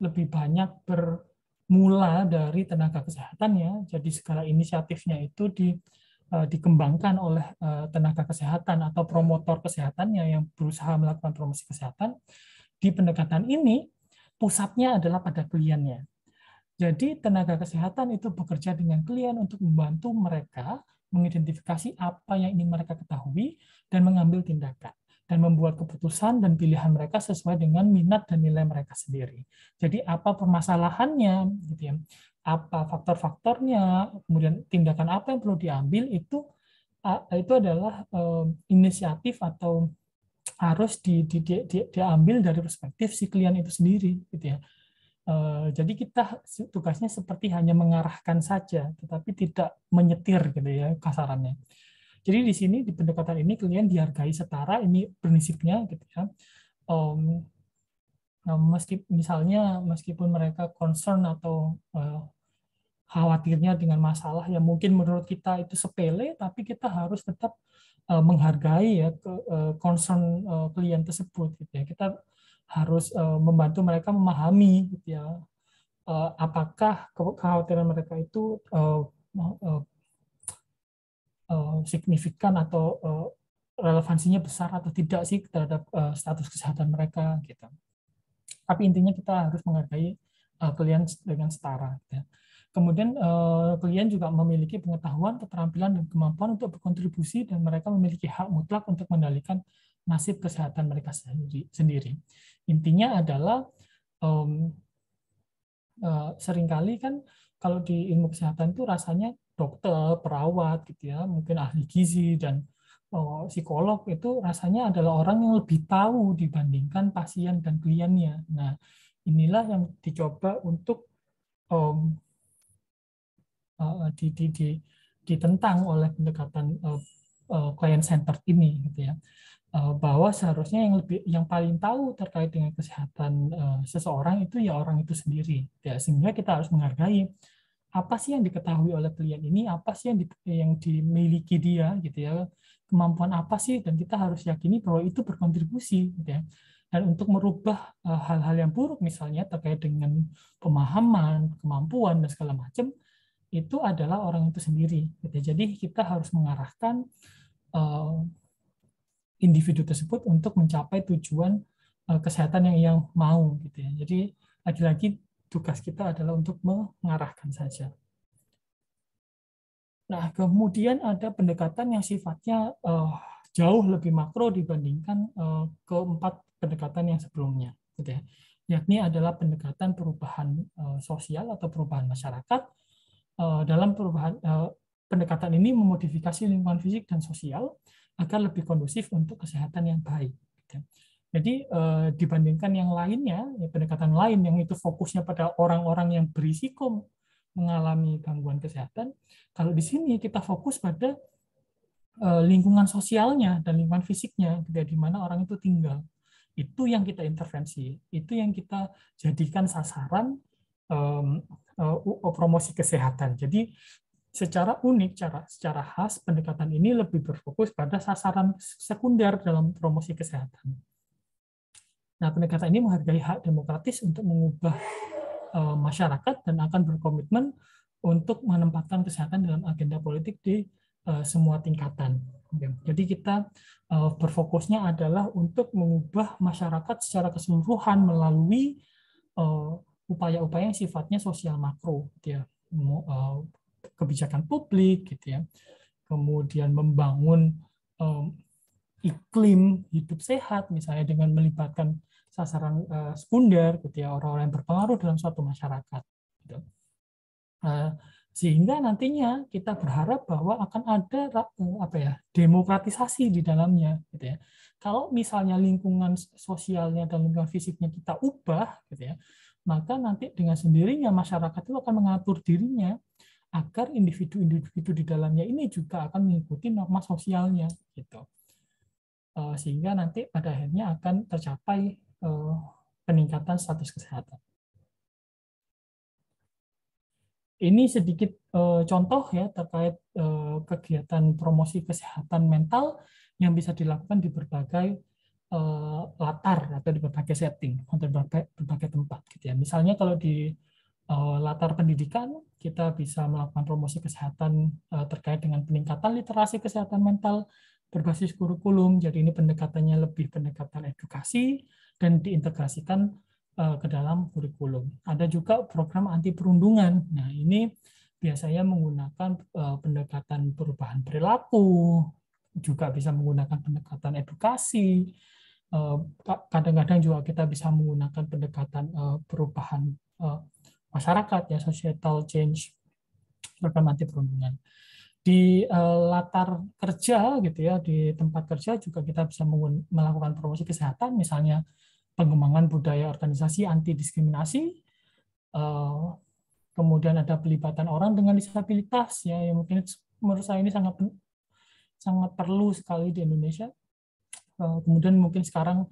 lebih banyak bermula dari tenaga kesehatan, ya. Jadi segala inisiatifnya itu dikembangkan oleh tenaga kesehatan atau promotor kesehatannya yang berusaha melakukan promosi kesehatan. Di pendekatan ini pusatnya adalah pada kliennya. Jadi tenaga kesehatan itu bekerja dengan klien untuk membantu mereka mengidentifikasi apa yang ingin mereka ketahui dan mengambil tindakan dan membuat keputusan dan pilihan mereka sesuai dengan minat dan nilai mereka sendiri. Jadi apa permasalahannya, gitu ya, apa faktor-faktornya, kemudian tindakan apa yang perlu diambil itu adalah inisiatif atau harus diambil dari perspektif si klien itu sendiri, gitu ya. Jadi kita tugasnya seperti hanya mengarahkan saja, tetapi tidak menyetir gitu ya kasarannya. Jadi di sini di pendekatan ini klien dihargai setara, ini prinsipnya gitu ya. Meskipun mereka concern atau khawatirnya dengan masalah yang mungkin menurut kita itu sepele, tapi kita harus tetap menghargai ya concern klien tersebut gitu ya. Kita harus membantu mereka memahami gitu ya apakah kekhawatiran mereka itu signifikan atau relevansinya besar atau tidak sih terhadap status kesehatan mereka gitu. Tapi intinya kita harus menghargai klien dengan setara. Gitu. Kemudian klien juga memiliki pengetahuan, keterampilan, dan kemampuan untuk berkontribusi dan mereka memiliki hak mutlak untuk mengendalikan nasib kesehatan mereka sendiri. Intinya adalah seringkali kan kalau di ilmu kesehatan itu rasanya dokter, perawat gitu ya, mungkin ahli gizi dan psikolog itu rasanya adalah orang yang lebih tahu dibandingkan pasien dan kliennya. Nah, inilah yang dicoba untuk ditentang oleh pendekatan client centered ini gitu ya. Bahwa seharusnya yang paling tahu terkait dengan kesehatan seseorang itu ya orang itu sendiri ya, sehingga kita harus menghargai apa sih yang diketahui oleh klien ini, apa sih yang dimiliki dia gitu ya, kemampuan apa sih, dan kita harus yakini bahwa itu berkontribusi gitu ya. Dan untuk merubah hal-hal yang buruk misalnya terkait dengan pemahaman, kemampuan dan segala macam itu adalah orang itu sendiri gitu. Jadi kita harus mengarahkan individu tersebut untuk mencapai tujuan kesehatan yang mau gitu ya. Jadi lagi-lagi tugas kita adalah untuk mengarahkan saja. Nah, kemudian ada pendekatan yang sifatnya jauh lebih makro dibandingkan keempat pendekatan yang sebelumnya, gitu ya. Yakni adalah pendekatan perubahan sosial atau perubahan masyarakat. Dalam perubahan pendekatan ini memodifikasi lingkungan fisik dan sosial agar lebih kondusif untuk kesehatan yang baik. Gitu ya. Jadi dibandingkan yang lainnya, ya, pendekatan lain yang itu fokusnya pada orang-orang yang berisiko mengalami gangguan kesehatan, kalau di sini kita fokus pada lingkungan sosialnya dan lingkungan fisiknya, di mana orang itu tinggal. Itu yang kita intervensi, itu yang kita jadikan sasaran promosi kesehatan. Jadi secara unik, secara khas, pendekatan ini lebih berfokus pada sasaran sekunder dalam promosi kesehatan. Nah, pendekatan ini menghargai hak demokratis untuk mengubah masyarakat dan akan berkomitmen untuk menempatkan kesehatan dalam agenda politik di semua tingkatan. Jadi kita berfokusnya adalah untuk mengubah masyarakat secara keseluruhan melalui upaya-upaya yang sifatnya sosial makro, gitu ya. Kebijakan publik, gitu ya. Kemudian membangun iklim hidup sehat, misalnya dengan melibatkan sasaran sekunder, gitu ya, orang-orang yang berpengaruh dalam suatu masyarakat. Gitu. Sehingga nantinya kita berharap bahwa akan ada demokratisasi di dalamnya, gitu ya. Kalau misalnya lingkungan sosialnya dan lingkungan fisiknya kita ubah, gitu ya, maka nanti dengan sendirinya masyarakat itu akan mengatur dirinya agar individu-individu di dalamnya ini juga akan mengikuti norma sosialnya, gitu. Sehingga nanti pada akhirnya akan tercapai peningkatan status kesehatan. Ini sedikit contoh ya terkait kegiatan promosi kesehatan mental yang bisa dilakukan di berbagai latar atau di berbagai setting atau berbagai tempat, gitu ya. Misalnya kalau di latar pendidikan, kita bisa melakukan promosi kesehatan terkait dengan peningkatan literasi kesehatan mental berbasis kurikulum. Jadi ini pendekatannya lebih pendekatan edukasi dan diintegrasikan ke dalam kurikulum. Ada juga program anti perundungan. Nah, ini biasanya menggunakan pendekatan perubahan perilaku, juga bisa menggunakan pendekatan edukasi. Kadang-kadang juga kita bisa menggunakan pendekatan perubahan masyarakat, ya, societal change, program anti perundungan. Di latar kerja, gitu ya, di tempat kerja juga kita bisa melakukan promosi kesehatan, misalnya pengembangan budaya organisasi anti diskriminasi, kemudian ada pelibatan orang dengan disabilitas, ya, yang mungkin menurut saya ini sangat perlu sekali di Indonesia. Kemudian mungkin sekarang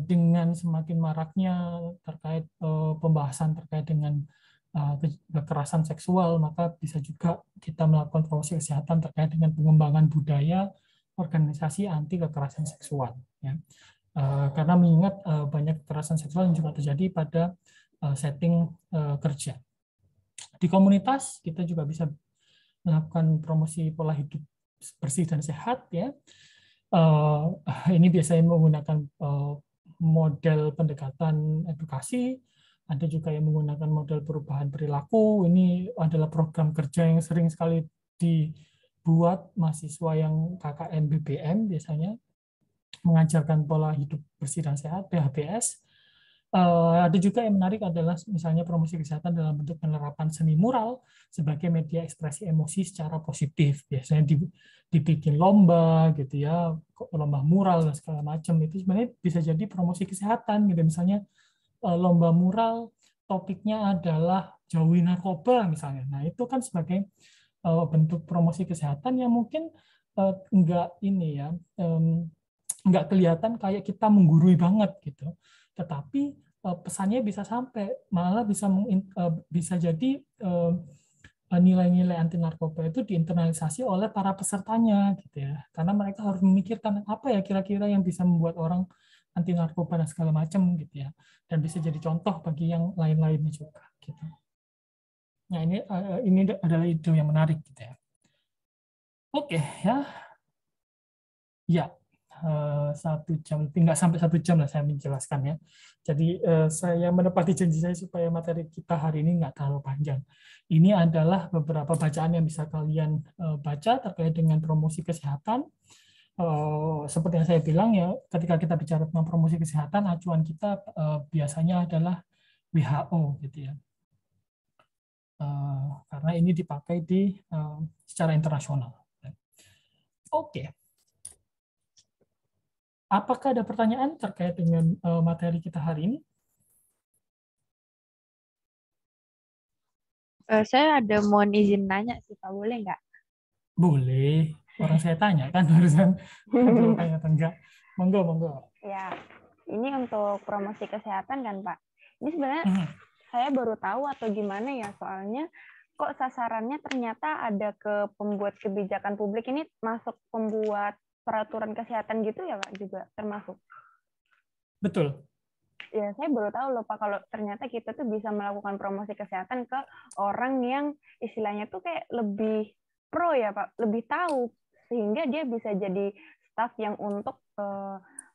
dengan semakin maraknya terkait pembahasan terkait dengan kekerasan seksual, maka bisa juga kita melakukan promosi kesehatan terkait dengan pengembangan budaya organisasi anti kekerasan seksual. Ya. Karena mengingat banyak kekerasan seksual yang juga terjadi pada setting kerja. Di komunitas kita juga bisa melakukan promosi pola hidup bersih dan sehat, ya. Ini biasanya menggunakan model pendekatan edukasi, ada juga yang menggunakan model perubahan perilaku. Ini adalah program kerja yang sering sekali dibuat mahasiswa yang KKN BBM, biasanya mengajarkan pola hidup bersih dan sehat, PHBS. Ada juga yang menarik adalah misalnya promosi kesehatan dalam bentuk penerapan seni mural sebagai media ekspresi emosi secara positif. Biasanya dibikin lomba, gitu ya, lomba mural dan segala macam. Itu sebenarnya bisa jadi promosi kesehatan, gitu. Misalnya lomba mural topiknya adalah jauhi narkoba misalnya. Nah, itu kan sebagai bentuk promosi kesehatan yang mungkin enggak ini ya, enggak kelihatan kayak kita menggurui banget, gitu. Tetapi pesannya bisa sampai, malah bisa jadi nilai-nilai anti narkoba itu diinternalisasi oleh para pesertanya, gitu ya, karena mereka harus memikirkan apa ya kira-kira yang bisa membuat orang anti narkoba dan segala macam, gitu ya, dan bisa jadi contoh bagi yang lain-lainnya juga, gitu. Nah, ini adalah ide yang menarik, gitu ya. Oke, ya, ya. 1 jam, nggak sampai 1 jam lah saya menjelaskannya. Jadi saya menepati janji saya supaya materi kita hari ini nggak terlalu panjang. Ini adalah beberapa bacaan yang bisa kalian baca terkait dengan promosi kesehatan. Seperti yang saya bilang ya, ketika kita bicara tentang promosi kesehatan, acuan kita biasanya adalah WHO gitu ya. Karena ini dipakai secara internasional. Oke. Apakah ada pertanyaan terkait dengan materi kita hari ini? Saya ada mohon izin nanya sih Pak, boleh nggak? Boleh. Orang saya tanya kan barusan ada tanya atau enggak. Monggo, monggo. Ya, ini untuk promosi kesehatan kan Pak. Ini sebenarnya Mhm. saya baru tahu atau gimana ya, soalnya kok sasarannya ternyata ada ke pembuat kebijakan publik, ini masuk pembuat peraturan kesehatan gitu ya Pak, juga termasuk. Betul. Ya, saya baru tahu loh Pak, kalau ternyata kita tuh bisa melakukan promosi kesehatan ke orang yang istilahnya tuh kayak lebih pro ya Pak, lebih tahu, sehingga dia bisa jadi staf yang untuk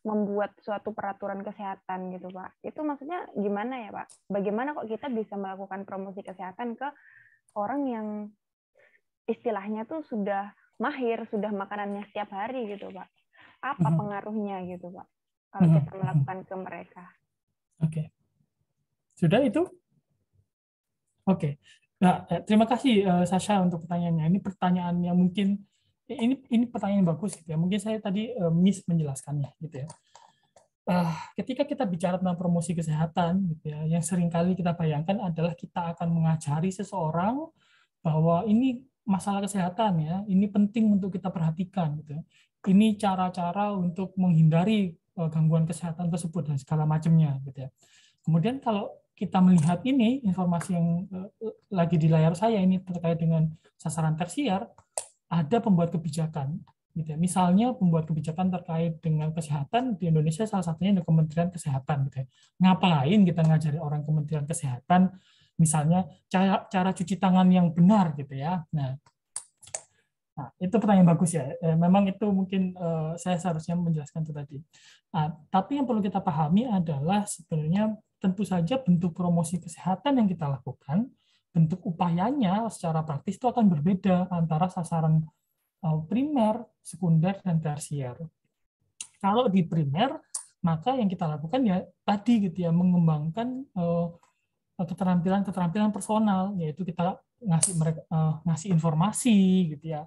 membuat suatu peraturan kesehatan gitu Pak. Itu maksudnya gimana ya Pak? Bagaimana kok kita bisa melakukan promosi kesehatan ke orang yang istilahnya tuh sudah mahir, sudah makanannya setiap hari gitu Pak? Apa pengaruhnya gitu Pak, kalau kita melakukan ke mereka? Oke. Sudah itu? Oke. Nah, terima kasih Sasha untuk pertanyaannya. Ini pertanyaan yang mungkin ini pertanyaan yang bagus gitu ya. Mungkin saya tadi miss menjelaskannya gitu ya. Ketika kita bicara tentang promosi kesehatan gitu ya, yang seringkali kita bayangkan adalah kita akan mengajari seseorang bahwa ini masalah kesehatan ya, ini penting untuk kita perhatikan gitu. Ini cara-cara untuk menghindari gangguan kesehatan tersebut dan segala macamnya gitu ya. Kemudian kalau kita melihat ini informasi yang lagi di layar saya ini terkait dengan sasaran tersier, ada pembuat kebijakan gitu ya. Misalnya pembuat kebijakan terkait dengan kesehatan di Indonesia, salah satunya ada Kementerian Kesehatan gitu ya. Ngapain kita ngajari orang Kementerian Kesehatan misalnya cara cuci tangan yang benar gitu ya. Nah, itu pertanyaan bagus ya. Memang itu mungkin saya seharusnya menjelaskan itu tadi. Tapi yang perlu kita pahami adalah sebenarnya tentu saja bentuk promosi kesehatan yang kita lakukan, bentuk upayanya secara praktis itu akan berbeda antara sasaran primer, sekunder, dan tersier. Kalau di primer, maka yang kita lakukan ya tadi gitu ya, mengembangkan keterampilan-keterampilan personal, yaitu kita ngasih mereka ngasih informasi gitu ya,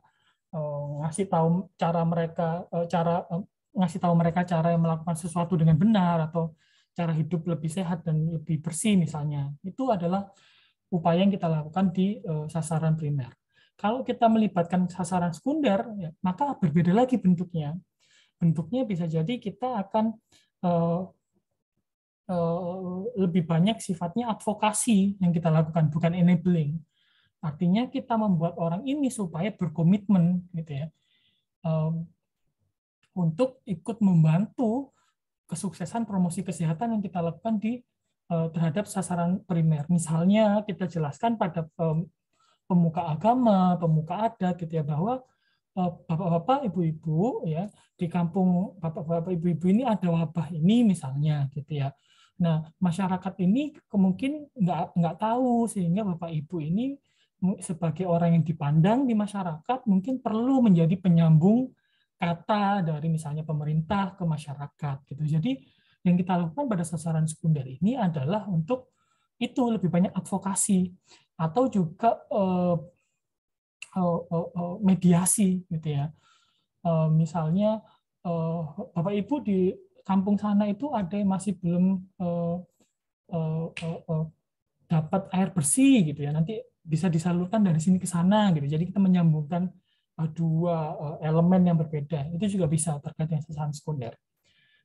ngasih tahu cara mereka ngasih tahu mereka cara yang melakukan sesuatu dengan benar atau cara hidup lebih sehat dan lebih bersih misalnya. Itu adalah upaya yang kita lakukan di sasaran primer. Kalau kita melibatkan sasaran sekunder, ya, maka berbeda lagi bentuknya. Bentuknya bisa jadi kita akan lebih banyak sifatnya advokasi yang kita lakukan, bukan enabling. Artinya kita membuat orang ini supaya berkomitmen gitu ya, untuk ikut membantu kesuksesan promosi kesehatan yang kita lakukan terhadap sasaran primer. Misalnya kita jelaskan pada pemuka agama, pemuka adat gitu ya, bahwa bapak-bapak, ibu-ibu ya di kampung bapak-bapak, ibu-ibu ini ada wabah ini misalnya gitu ya. Nah, masyarakat ini mungkin nggak tahu, sehingga bapak ibu ini sebagai orang yang dipandang di masyarakat mungkin perlu menjadi penyambung kata dari misalnya pemerintah ke masyarakat gitu. Jadi yang kita lakukan pada sasaran sekunder ini adalah untuk itu lebih banyak advokasi atau juga mediasi gitu ya. Misalnya Bapak Ibu di kampung sana itu ada yang masih belum dapat air bersih gitu ya. Nanti bisa disalurkan dari sini ke sana gitu. Jadi kita menyambungkan dua elemen yang berbeda. Itu juga bisa terkait dengan sasaran sekunder.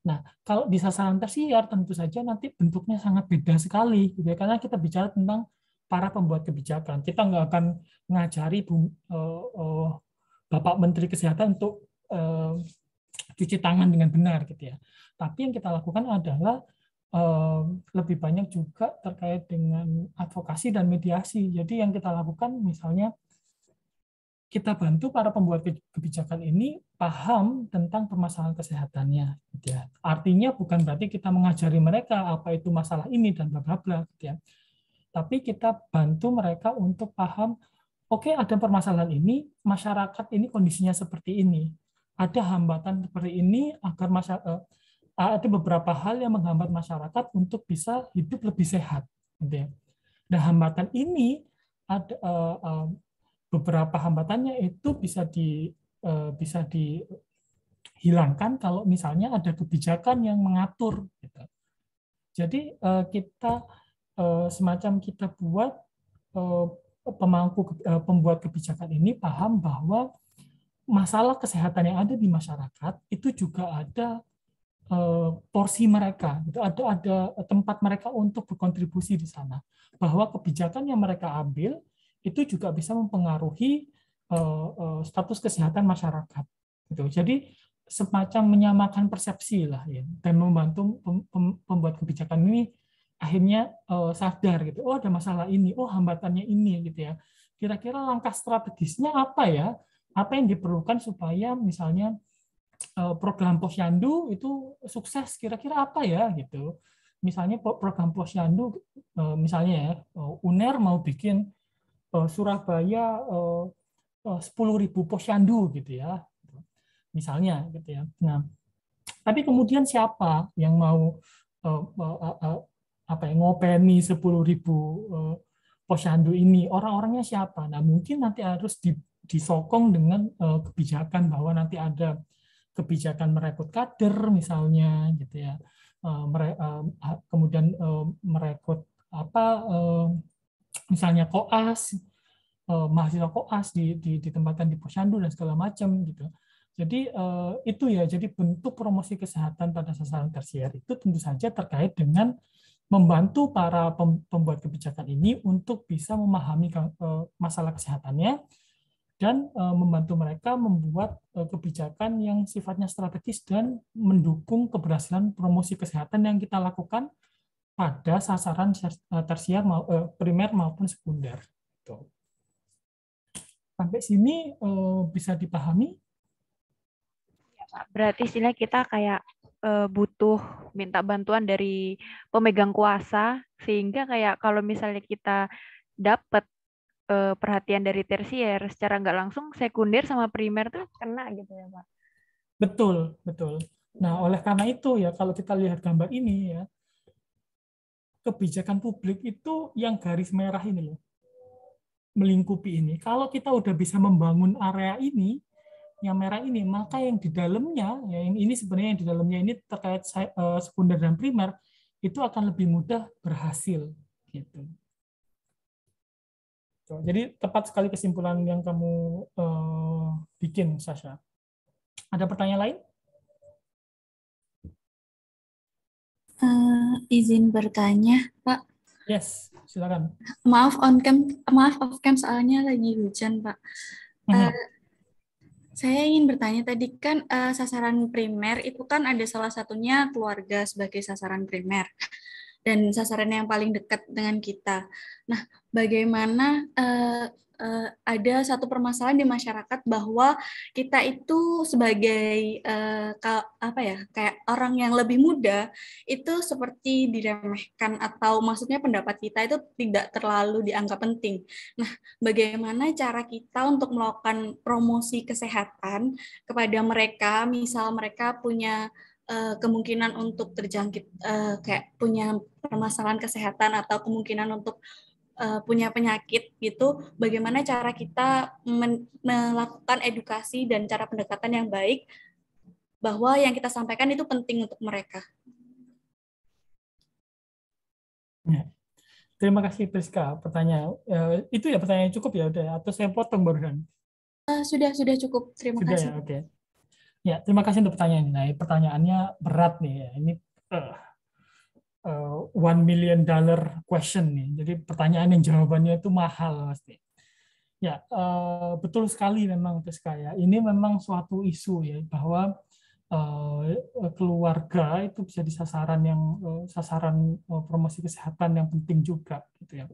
Nah, kalau di sasaran tersier tentu saja nanti bentuknya sangat beda sekali gitu ya. Karena kita bicara tentang para pembuat kebijakan. Kita nggak akan mengajari Bapak Menteri Kesehatan untuk cuci tangan dengan benar gitu ya. Tapi yang kita lakukan adalah lebih banyak juga terkait dengan advokasi dan mediasi. Jadi yang kita lakukan misalnya kita bantu para pembuat kebijakan ini paham tentang permasalahan kesehatannya, gitu ya. Artinya bukan berarti kita mengajari mereka apa itu masalah ini dan bla bla bla, gitu ya. Tapi kita bantu mereka untuk paham, oke, ada permasalahan ini, masyarakat ini kondisinya seperti ini, ada hambatan seperti ini agar ada beberapa hal yang menghambat masyarakat untuk bisa hidup lebih sehat, gitu ya. Nah, hambatan ini ada beberapa hambatannya itu bisa dihilangkan kalau misalnya ada kebijakan yang mengatur, gitu. Jadi kita semacam kita buat pembuat kebijakan ini paham bahwa masalah kesehatan yang ada di masyarakat itu juga ada porsi mereka, gitu. Ada tempat mereka untuk berkontribusi di sana, bahwa kebijakan yang mereka ambil itu juga bisa mempengaruhi status kesehatan masyarakat, gitu. Jadi semacam menyamakan persepsi lah ya, dan membantu pembuat kebijakan ini akhirnya sadar gitu, oh ada masalah ini, oh hambatannya ini, gitu ya. Kira-kira langkah strategisnya apa ya? Apa yang diperlukan supaya misalnya program Posyandu itu sukses, kira-kira apa ya gitu. Misalnya program Posyandu, misalnya ya, UNER mau bikin Surabaya 10.000 Posyandu gitu ya, misalnya gitu ya. Nah, tapi kemudian siapa yang mau apa ya, ngopeni 10.000 Posyandu ini? Orang-orangnya siapa? Nah, mungkin nanti harus disokong dengan kebijakan bahwa nanti ada kebijakan merekrut kader misalnya gitu ya, kemudian merekrut apa misalnya koas, mahasiswa koas ditempatkan di posyandu dan segala macam gitu. Jadi itu ya, jadi bentuk promosi kesehatan pada sasaran tersier itu tentu saja terkait dengan membantu para pembuat kebijakan ini untuk bisa memahami masalah kesehatannya dan membantu mereka membuat kebijakan yang sifatnya strategis dan mendukung keberhasilan promosi kesehatan yang kita lakukan pada sasaran tersier, primer maupun sekunder. Sampai sini bisa dipahami? Berarti istilah kita kayak butuh minta bantuan dari pemegang kuasa, sehingga kayak kalau misalnya kita dapat perhatian dari tersier secara nggak langsung, sekunder sama primer tuh kena gitu ya Pak. Betul, betul. Nah, oleh karena itu ya, kalau kita lihat gambar ini ya, kebijakan publik itu yang garis merah ini loh, melingkupi ini. Kalau kita udah bisa membangun area ini, yang merah ini, maka yang di dalamnya, ya ini sebenarnya yang di dalamnya ini terkait sekunder dan primer, itu akan lebih mudah berhasil. Gitu. Jadi tepat sekali kesimpulan yang kamu bikin, Sasha. Ada pertanyaan lain? Izin bertanya, Pak. Yes, silakan. Maaf off cam soalnya lagi hujan, Pak. Saya ingin bertanya tadi kan sasaran primer itu kan ada salah satunya keluarga sebagai sasaran primer dan sasaran yang paling dekat dengan kita. Nah, bagaimana ada satu permasalahan di masyarakat bahwa kita itu sebagai kayak orang yang lebih muda itu seperti diremehkan, atau maksudnya pendapat kita itu tidak terlalu dianggap penting. Nah, bagaimana cara kita untuk melakukan promosi kesehatan kepada mereka, misal mereka punya kemungkinan untuk terjangkit kayak punya permasalahan kesehatan atau kemungkinan untuk punya penyakit gitu, bagaimana cara kita melakukan edukasi dan cara pendekatan yang baik bahwa yang kita sampaikan itu penting untuk mereka. Ya. Terima kasih Priska pertanyaan. Itu ya pertanyaan cukup ya udah, atau saya potong barusan? Sudah cukup. Terima kasih. Ya, oke. Ya, terima kasih untuk pertanyaan ini. Nah, pertanyaannya berat nih ya. Ini $1 million question nih. Jadi pertanyaan yang jawabannya itu mahal pasti. Ya, betul sekali memang Priska ya. Ini memang suatu isu ya, bahwa keluarga itu bisa di sasaran promosi kesehatan yang penting juga gitu ya.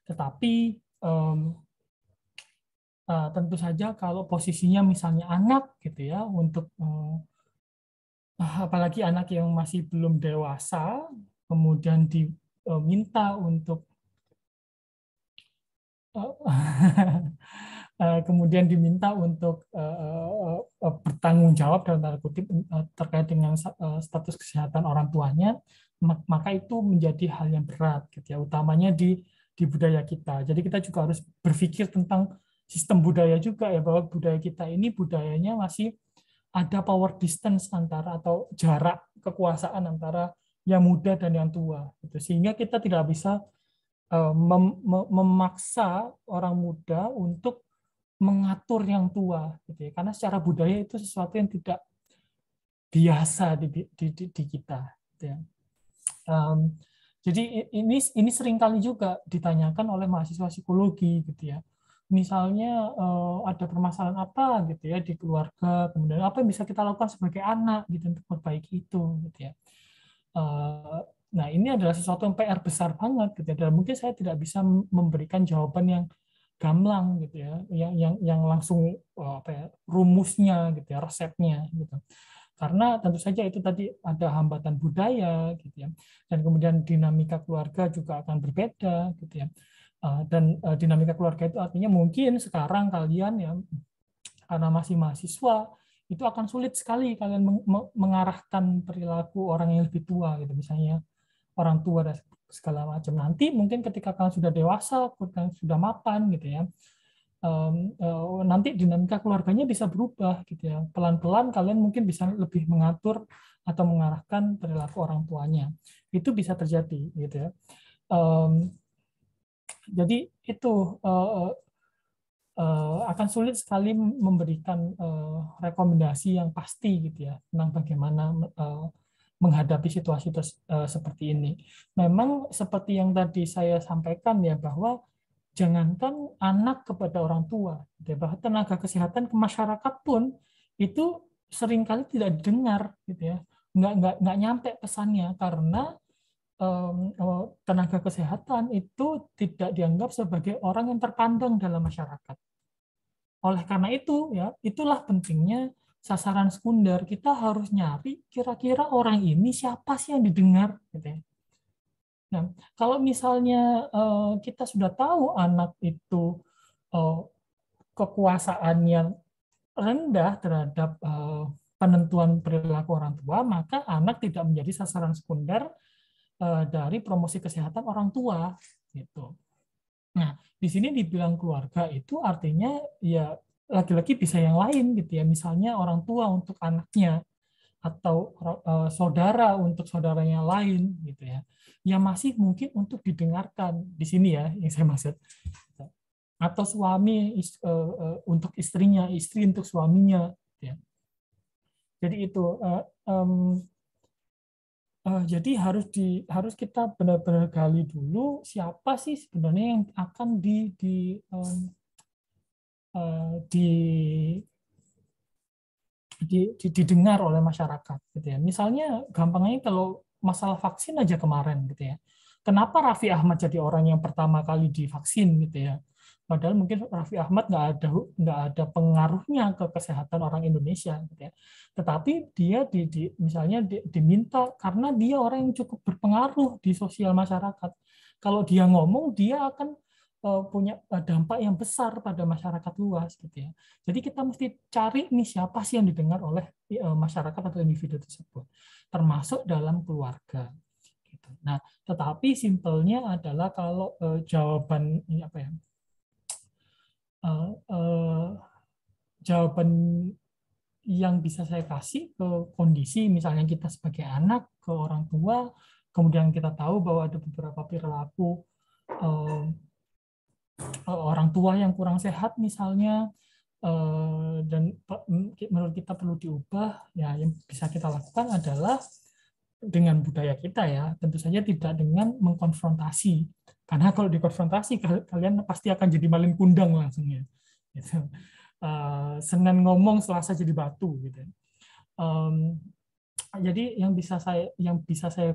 Tetapi tentu saja kalau posisinya misalnya anak gitu ya, untuk apalagi anak yang masih belum dewasa, kemudian diminta untuk kemudian diminta untuk bertanggung jawab dalam tanda kutip terkait dengan status kesehatan orang tuanya, maka itu menjadi hal yang berat gitu ya, utamanya di budaya kita. Jadi kita juga harus berpikir tentang sistem budaya juga ya, bahwa budaya kita ini budayanya masih ada power distance antara atau jarak kekuasaan antara yang muda dan yang tua gitu. Sehingga kita tidak bisa memaksa orang muda untuk mengatur yang tua gitu ya, karena secara budaya itu sesuatu yang tidak biasa di kita gitu ya. Jadi ini seringkali juga ditanyakan oleh mahasiswa psikologi gitu ya. Misalnya ada permasalahan apa gitu ya di keluarga, kemudian apa yang bisa kita lakukan sebagai anak gitu untuk memperbaiki itu gitu ya. Nah, ini adalah sesuatu yang PR besar banget gitu ya. Dan mungkin saya tidak bisa memberikan jawaban yang gamblang gitu ya, yang langsung apa ya, rumusnya gitu ya, resepnya gitu. Karena tentu saja itu tadi ada hambatan budaya gitu ya, dan kemudian dinamika keluarga juga akan berbeda gitu ya. Dan dinamika keluarga itu artinya mungkin sekarang kalian ya, karena masih mahasiswa, itu akan sulit sekali kalian mengarahkan perilaku orang yang lebih tua gitu, misalnya orang tua dan segala macam. Nanti mungkin ketika kalian sudah dewasa, kalian sudah mapan gitu ya, nanti dinamika keluarganya bisa berubah gitu ya. Pelan-pelan kalian mungkin bisa lebih mengatur atau mengarahkan perilaku orang tuanya. Itu bisa terjadi gitu ya. Jadi itu akan sulit sekali memberikan rekomendasi yang pasti gitu ya tentang bagaimana menghadapi situasi seperti ini. Memang seperti yang tadi saya sampaikan ya, bahwa jangankan anak kepada orang tua, bahwa tenaga kesehatan ke masyarakat pun itu seringkali tidak didengar, gitu ya, nggak nyampe pesannya karena tenaga kesehatan itu tidak dianggap sebagai orang yang terpandang dalam masyarakat. Oleh karena itu, ya itulah pentingnya sasaran sekunder. Kita harus nyari kira-kira orang ini siapa sih yang didengar, gitu ya. Nah, kalau misalnya kita sudah tahu anak itu kekuasaannya rendah terhadap penentuan perilaku orang tua, maka anak tidak menjadi sasaran sekunder dari promosi kesehatan orang tua. Gitu. Nah, di sini dibilang keluarga itu artinya ya laki-laki bisa yang lain gitu ya, misalnya orang tua untuk anaknya, atau saudara untuk saudaranya lain gitu ya, yang masih mungkin untuk didengarkan di sini ya, yang saya maksud, atau suami untuk istrinya, istri untuk suaminya gitu ya. Jadi itu jadi harus kita benar-benar gali dulu siapa sih sebenarnya yang akan didengar oleh masyarakat gitu ya. Misalnya gampangnya kalau masalah vaksin aja kemarin gitu ya. Kenapa Raffi Ahmad jadi orang yang pertama kali divaksin gitu ya? Padahal mungkin Raffi Ahmad nggak ada pengaruhnya ke kesehatan orang Indonesia gitu ya. Tetapi dia misalnya diminta karena dia orang yang cukup berpengaruh di sosial masyarakat. Kalau dia ngomong, dia akan punya dampak yang besar pada masyarakat luas gitu ya. Jadi kita mesti cari nih siapa sih yang didengar oleh masyarakat atau individu tersebut, termasuk dalam keluarga. Gitu. Nah, tetapi simpelnya adalah kalau jawaban apa ya? Jawaban yang bisa saya kasih ke kondisi misalnya kita sebagai anak ke orang tua, kemudian kita tahu bahwa ada beberapa perilaku orang tua yang kurang sehat misalnya, dan menurut kita perlu diubah, ya yang bisa kita lakukan adalah dengan budaya kita ya, tentu saja tidak dengan mengkonfrontasi, karena kalau dikonfrontasi kalian pasti akan jadi maling kundang langsung ya. Gitu. Senin ngomong Selasa jadi batu gitu. Jadi yang bisa saya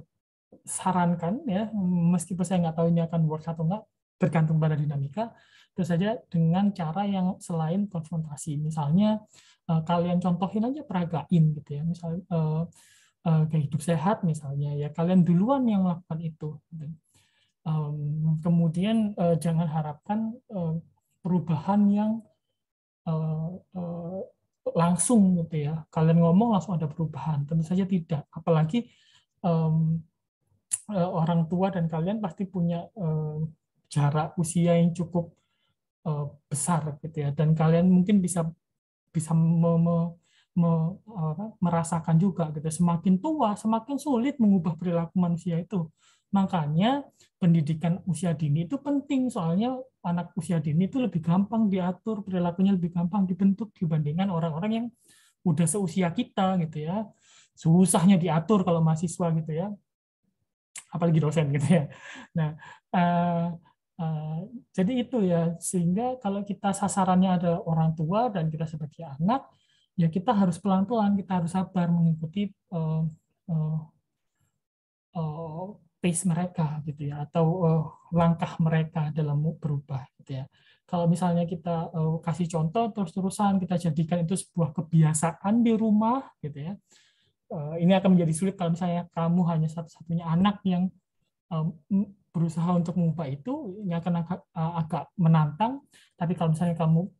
sarankan ya, meskipun saya nggak tahu ini akan work atau enggak, tergantung pada dinamika, Tentu saja dengan cara yang selain konfrontasi. Misalnya kalian contohin aja peragain gitu ya. Misalnya kayak hidup sehat misalnya ya, kalian duluan yang melakukan itu. Kemudian jangan harapkan perubahan yang langsung gitu ya. Kalian ngomong langsung ada perubahan, tentu saja tidak. Apalagi orang tua dan kalian pasti punya jarak usia yang cukup besar gitu ya, dan kalian mungkin bisa merasakan juga gitu. Semakin tua, semakin sulit mengubah perilaku manusia itu. Makanya pendidikan usia dini itu penting, soalnya anak usia dini itu lebih gampang diatur, perilakunya lebih gampang dibentuk dibandingkan orang-orang yang udah seusia kita gitu ya. Susahnya diatur kalau mahasiswa gitu ya, apalagi dosen gitu ya. Nah, jadi itu ya, sehingga kalau kita sasarannya ada orang tua dan kita sebagai anak, ya kita harus pelan-pelan, kita harus sabar mengikuti pace mereka gitu ya, atau langkah mereka dalam berubah gitu ya. Kalau misalnya kita kasih contoh terus-terusan, kita jadikan itu sebuah kebiasaan di rumah gitu ya, ini akan menjadi sulit kalau misalnya kamu hanya satu-satunya anak yang berusaha untuk mengubah itu, ini akan agak menantang. Tapi kalau misalnya kamu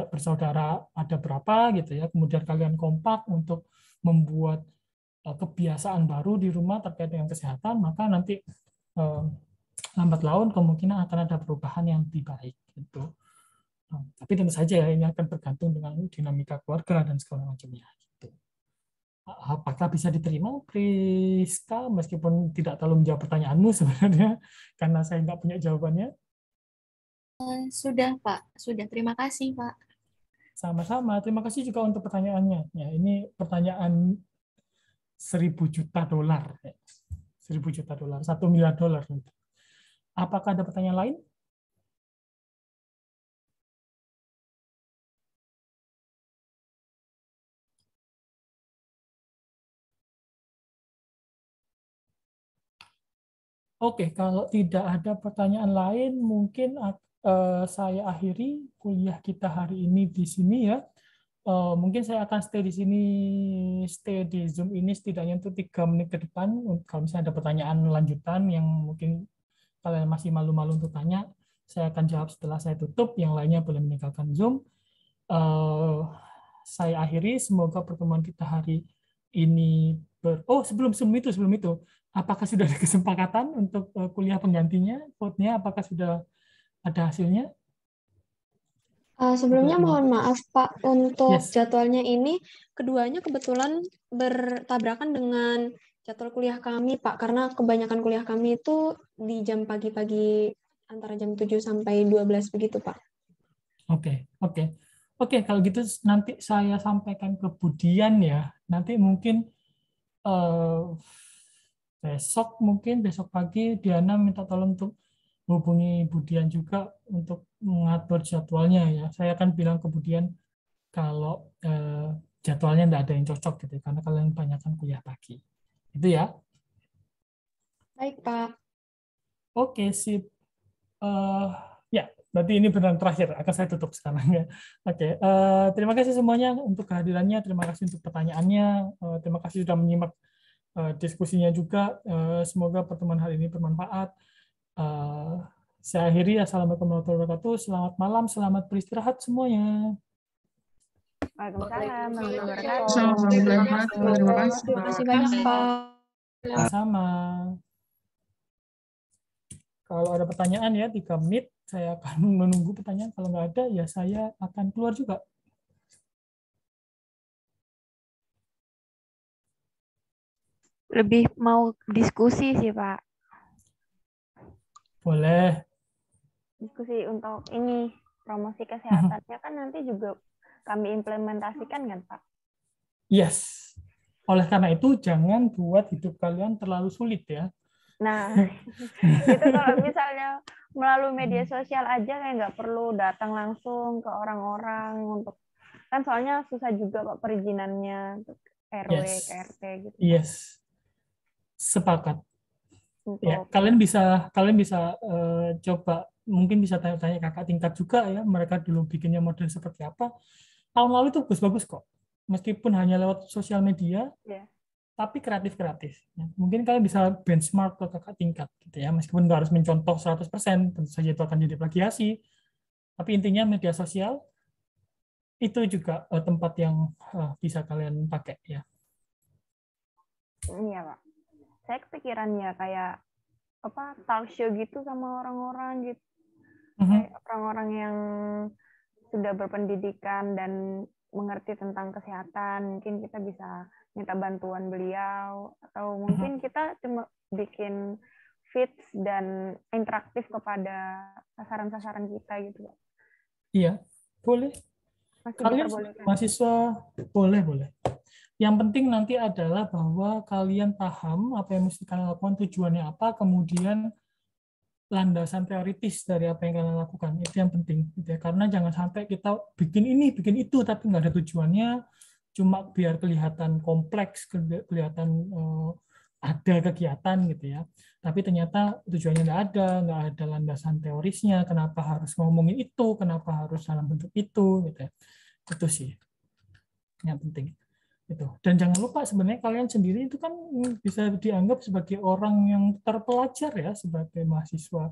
bersaudara ada berapa gitu ya, kemudian kalian kompak untuk membuat kebiasaan baru di rumah terkait dengan kesehatan, maka nanti lambat laun kemungkinan akan ada perubahan yang lebih baik gitu. Tapi tentu saja ya, ini akan bergantung dengan dinamika keluarga dan segala macamnya. Gitu. Apakah bisa diterima, Priska, meskipun tidak terlalu menjawab pertanyaanmu sebenarnya, karena saya nggak punya jawabannya? Sudah, Pak. Sudah. Terima kasih, Pak. Sama-sama. Terima kasih juga untuk pertanyaannya. Ya, ini pertanyaan $1.000 juta. 1.000 juta dolar, $1 miliar. Apakah ada pertanyaan lain? Oke, kalau tidak ada pertanyaan lain, mungkin saya akhiri kuliah kita hari ini di sini ya. Mungkin saya akan stay di Zoom ini setidaknya untuk 3 menit ke depan. Kalau misalnya ada pertanyaan lanjutan yang mungkin kalian masih malu-malu untuk tanya, saya akan jawab setelah saya tutup. Yang lainnya boleh meninggalkan Zoom. Saya akhiri. Semoga pertemuan kita hari ini sebelum itu, apakah sudah ada kesepakatan untuk kuliah penggantinya? Vote-nya apakah sudah ada hasilnya? Sebelumnya mohon maaf Pak, untuk Yes. jadwalnya ini keduanya kebetulan bertabrakan dengan jadwal kuliah kami Pak, karena kebanyakan kuliah kami itu di jam pagi-pagi antara jam 7 sampai 12 begitu Pak. Oke, kalau gitu nanti saya sampaikan ke Budian ya. Nanti mungkin besok pagi Diana minta tolong untuk hubungi Budian juga untuk mengatur jadwalnya ya. Saya akan bilang ke Budian kalau jadwalnya tidak ada yang cocok gitu, karena kalian banyakkan kuliah pagi. Itu ya. Baik Pak. Oke, sip. Ya, berarti ini benar terakhir. Akan saya tutup sekarang ya. Oke, terima kasih semuanya untuk kehadirannya. Terima kasih untuk pertanyaannya. Terima kasih sudah menyimak diskusinya juga. Semoga pertemuan hari ini bermanfaat. Saya akhiri. Assalamualaikum warahmatullahi wabarakatuh. Selamat malam, selamat beristirahat semuanya. Waalaikumsalam warahmatullahi wabarakatuh. Terima kasih banyak Pak. Sama. Kalau ada pertanyaan ya 3 menit, saya akan menunggu pertanyaan. Kalau nggak ada, ya saya akan keluar juga. Lebih mau diskusi sih, Pak. Boleh. Diskusi untuk ini, promosi kesehatannya kan nanti juga kami implementasikan kan, Pak? Yes. Oleh karena itu, jangan buat hidup kalian terlalu sulit ya. Nah, itu kalau misalnya melalui media sosial aja kayak nggak perlu datang langsung ke orang-orang untuk, kan soalnya susah juga Pak perizinannya untuk RW ke RT gitu. Yes. Sepakat. Untuk Ya, kalian bisa coba mungkin bisa tanya-tanya kakak tingkat juga ya, mereka dulu bikinnya model seperti apa. Tahun lalu itu bagus-bagus kok, meskipun hanya lewat sosial media, tapi kreatif-kreatif. Mungkin kalian bisa benchmark ke kakak tingkat, gitu ya, meskipun nggak harus mencontoh 100%, tentu saja itu akan jadi plagiasi. Tapi intinya media sosial itu juga tempat yang bisa kalian pakai ya. Iya Pak. Saya kepikirannya kayak talk show gitu sama orang-orang gitu. Kayak orang-orang yang sudah berpendidikan dan mengerti tentang kesehatan, mungkin kita bisa minta bantuan beliau, atau mungkin kita cuma bikin feeds dan interaktif kepada sasaran-sasaran kita gitu. Iya, boleh. Kalian mahasiswa boleh. Yang penting nanti adalah bahwa kalian paham apa yang mesti kalian lakukan, tujuannya apa, kemudian landasan teoritis dari apa yang kalian lakukan. Itu yang penting. Gitu ya. Karena jangan sampai kita bikin ini, bikin itu, tapi nggak ada tujuannya, cuma biar kelihatan kompleks, kelihatan ada kegiatan gitu ya. Tapi ternyata tujuannya nggak ada landasan teorisnya, kenapa harus ngomongin itu, kenapa harus dalam bentuk itu, gitu ya. Itu sih yang penting. Itu. Dan jangan lupa sebenarnya kalian sendiri itu kan bisa dianggap sebagai orang yang terpelajar ya, sebagai mahasiswa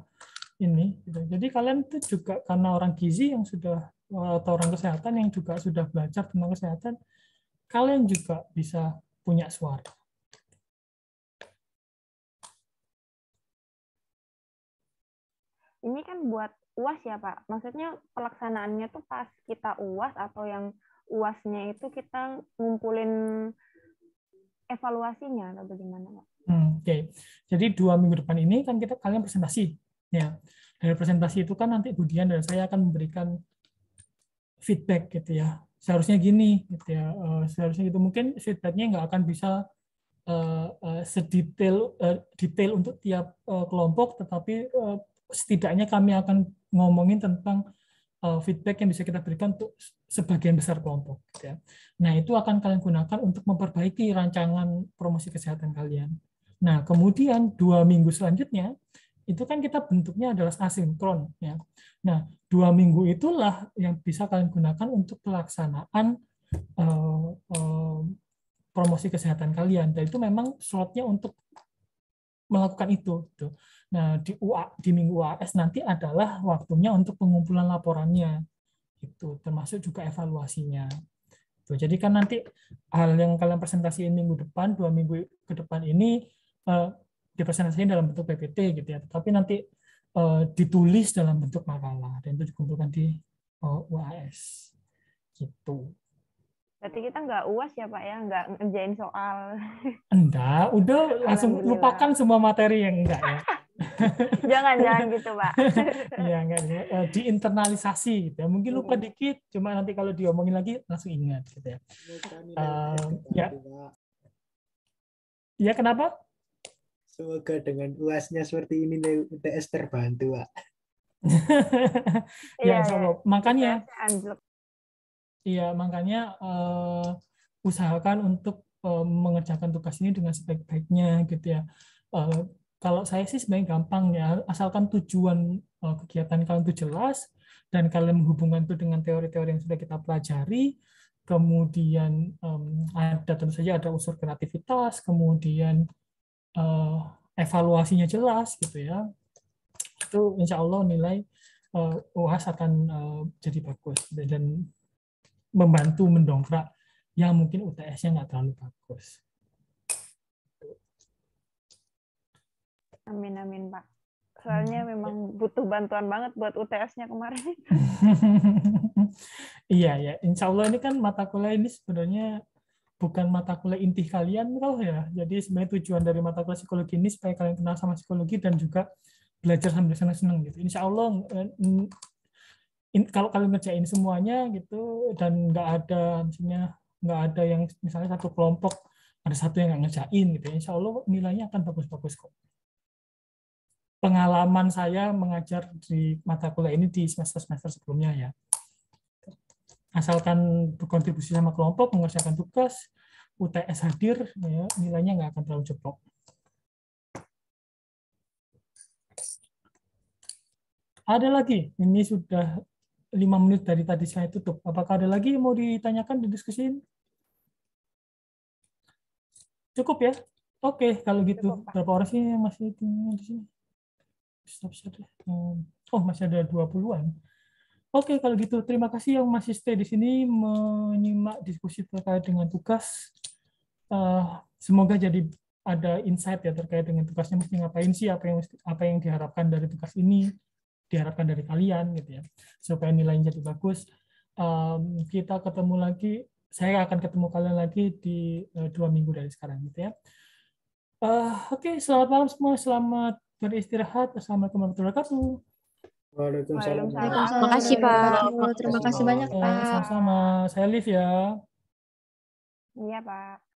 ini. Gitu. Jadi kalian itu juga karena orang gizi yang sudah, atau orang kesehatan yang juga sudah belajar tentang kesehatan, kalian juga bisa punya suara. Ini kan buat UAS ya Pak? Maksudnya pelaksanaannya tuh pas kita UAS atau yang UASnya itu kita ngumpulin evaluasinya atau bagaimana Pak? Oke. Jadi 2 minggu depan ini kan kalian presentasi. Ya. Dari presentasi itu kan nanti Budian dan saya akan memberikan feedback gitu ya. Seharusnya gini gitu ya. Seharusnya gitu, mungkin feedbacknya nggak akan bisa detail untuk tiap kelompok, tetapi setidaknya kami akan ngomongin tentang feedback yang bisa kita berikan untuk sebagian besar kelompok. Gitu ya. Nah, itu akan kalian gunakan untuk memperbaiki rancangan promosi kesehatan kalian. Nah, kemudian 2 minggu selanjutnya, itu kan kita bentuknya adalah asinkron. Ya. Nah, 2 minggu itulah yang bisa kalian gunakan untuk pelaksanaan promosi kesehatan kalian. Dan itu memang slotnya untuk melakukan itu. Gitu. Nah, di minggu UAS nanti adalah waktunya untuk pengumpulan laporannya. Itu termasuk juga evaluasinya. Tuh, jadi kan nanti hal yang kalian presentasiin minggu depan, 2 minggu ke depan ini dipresentasikan dalam bentuk PPT gitu ya. Tapi nanti ditulis dalam bentuk makalah dan itu dikumpulkan di UAS. Gitu. Berarti kita nggak UAS ya Pak ya, nggak ngerjain soal. Enggak, udah langsung lupakan semua materi yang enggak ya. Jangan gitu Pak. Iya, enggak, diinternalisasi gitu ya. Mungkin lupa dikit, cuma nanti kalau diomongin lagi langsung ingat gitu ya. Ya. Ya, kenapa? Semoga dengan UAS-nya seperti ini UTS terbantu, Pak. Ya, insya Allah. Makanya iya, makanya usahakan untuk mengerjakan tugas ini dengan sebaik-baiknya gitu ya. Kalau saya sih sebenarnya gampang ya, asalkan tujuan kegiatan kalian itu jelas dan kalian menghubungkan itu dengan teori-teori yang sudah kita pelajari, kemudian ada tentu saja ada unsur kreativitas, kemudian evaluasinya jelas gitu ya. Itu insya Allah nilai UAS akan jadi bagus dan membantu mendongkrak yang mungkin UTS-nya nggak terlalu bagus. Amin Pak. Soalnya memang butuh bantuan banget buat UTS-nya kemarin. Iya ya, insya Allah ini kan mata kuliah ini sebenarnya bukan mata kuliah inti kalian kalau ya. Jadi sebenarnya tujuan dari mata kuliah psikologi ini supaya kalian kenal sama psikologi dan juga belajar sambil senang-senang gitu. Insya Allah kalau kalian ngerjain semuanya gitu dan nggak ada yang misalnya satu kelompok ada satu yang nggak ngerjain gitu, insya Allah nilainya akan bagus-bagus kok. Pengalaman saya mengajar di mata kuliah ini di semester sebelumnya ya, asalkan berkontribusi sama kelompok, mengerjakan tugas, UTS hadir, ya, nilainya nggak akan terlalu jeblok. Ada lagi, ini sudah 5 menit dari tadi saya tutup. Apakah ada lagi yang mau ditanyakan, didiskusiin? Cukup ya? Oke, kalau gitu. Cukup, Pak. Berapa orang sih yang masih di sini? Stop. Oh, masih ada 20-an. Oke, kalau gitu terima kasih yang masih stay di sini menyimak diskusi terkait dengan tugas. Semoga jadi ada insight ya terkait dengan tugasnya mesti ngapain sih, apa yang diharapkan dari tugas ini, diharapkan dari kalian gitu ya, supaya nilainya jadi bagus. Kita ketemu lagi, saya akan ketemu kalian lagi di 2 minggu dari sekarang gitu ya. Oke, selamat malam semua, selamat beristirahat. Assalamualaikum warahmatullahi wabarakatuh. Waalaikumsalam. Waalaikumsalam. Makasih, Pak. Terima Terima kasih banyak, Pak. Sama-sama, saya Liv ya. Iya, Pak.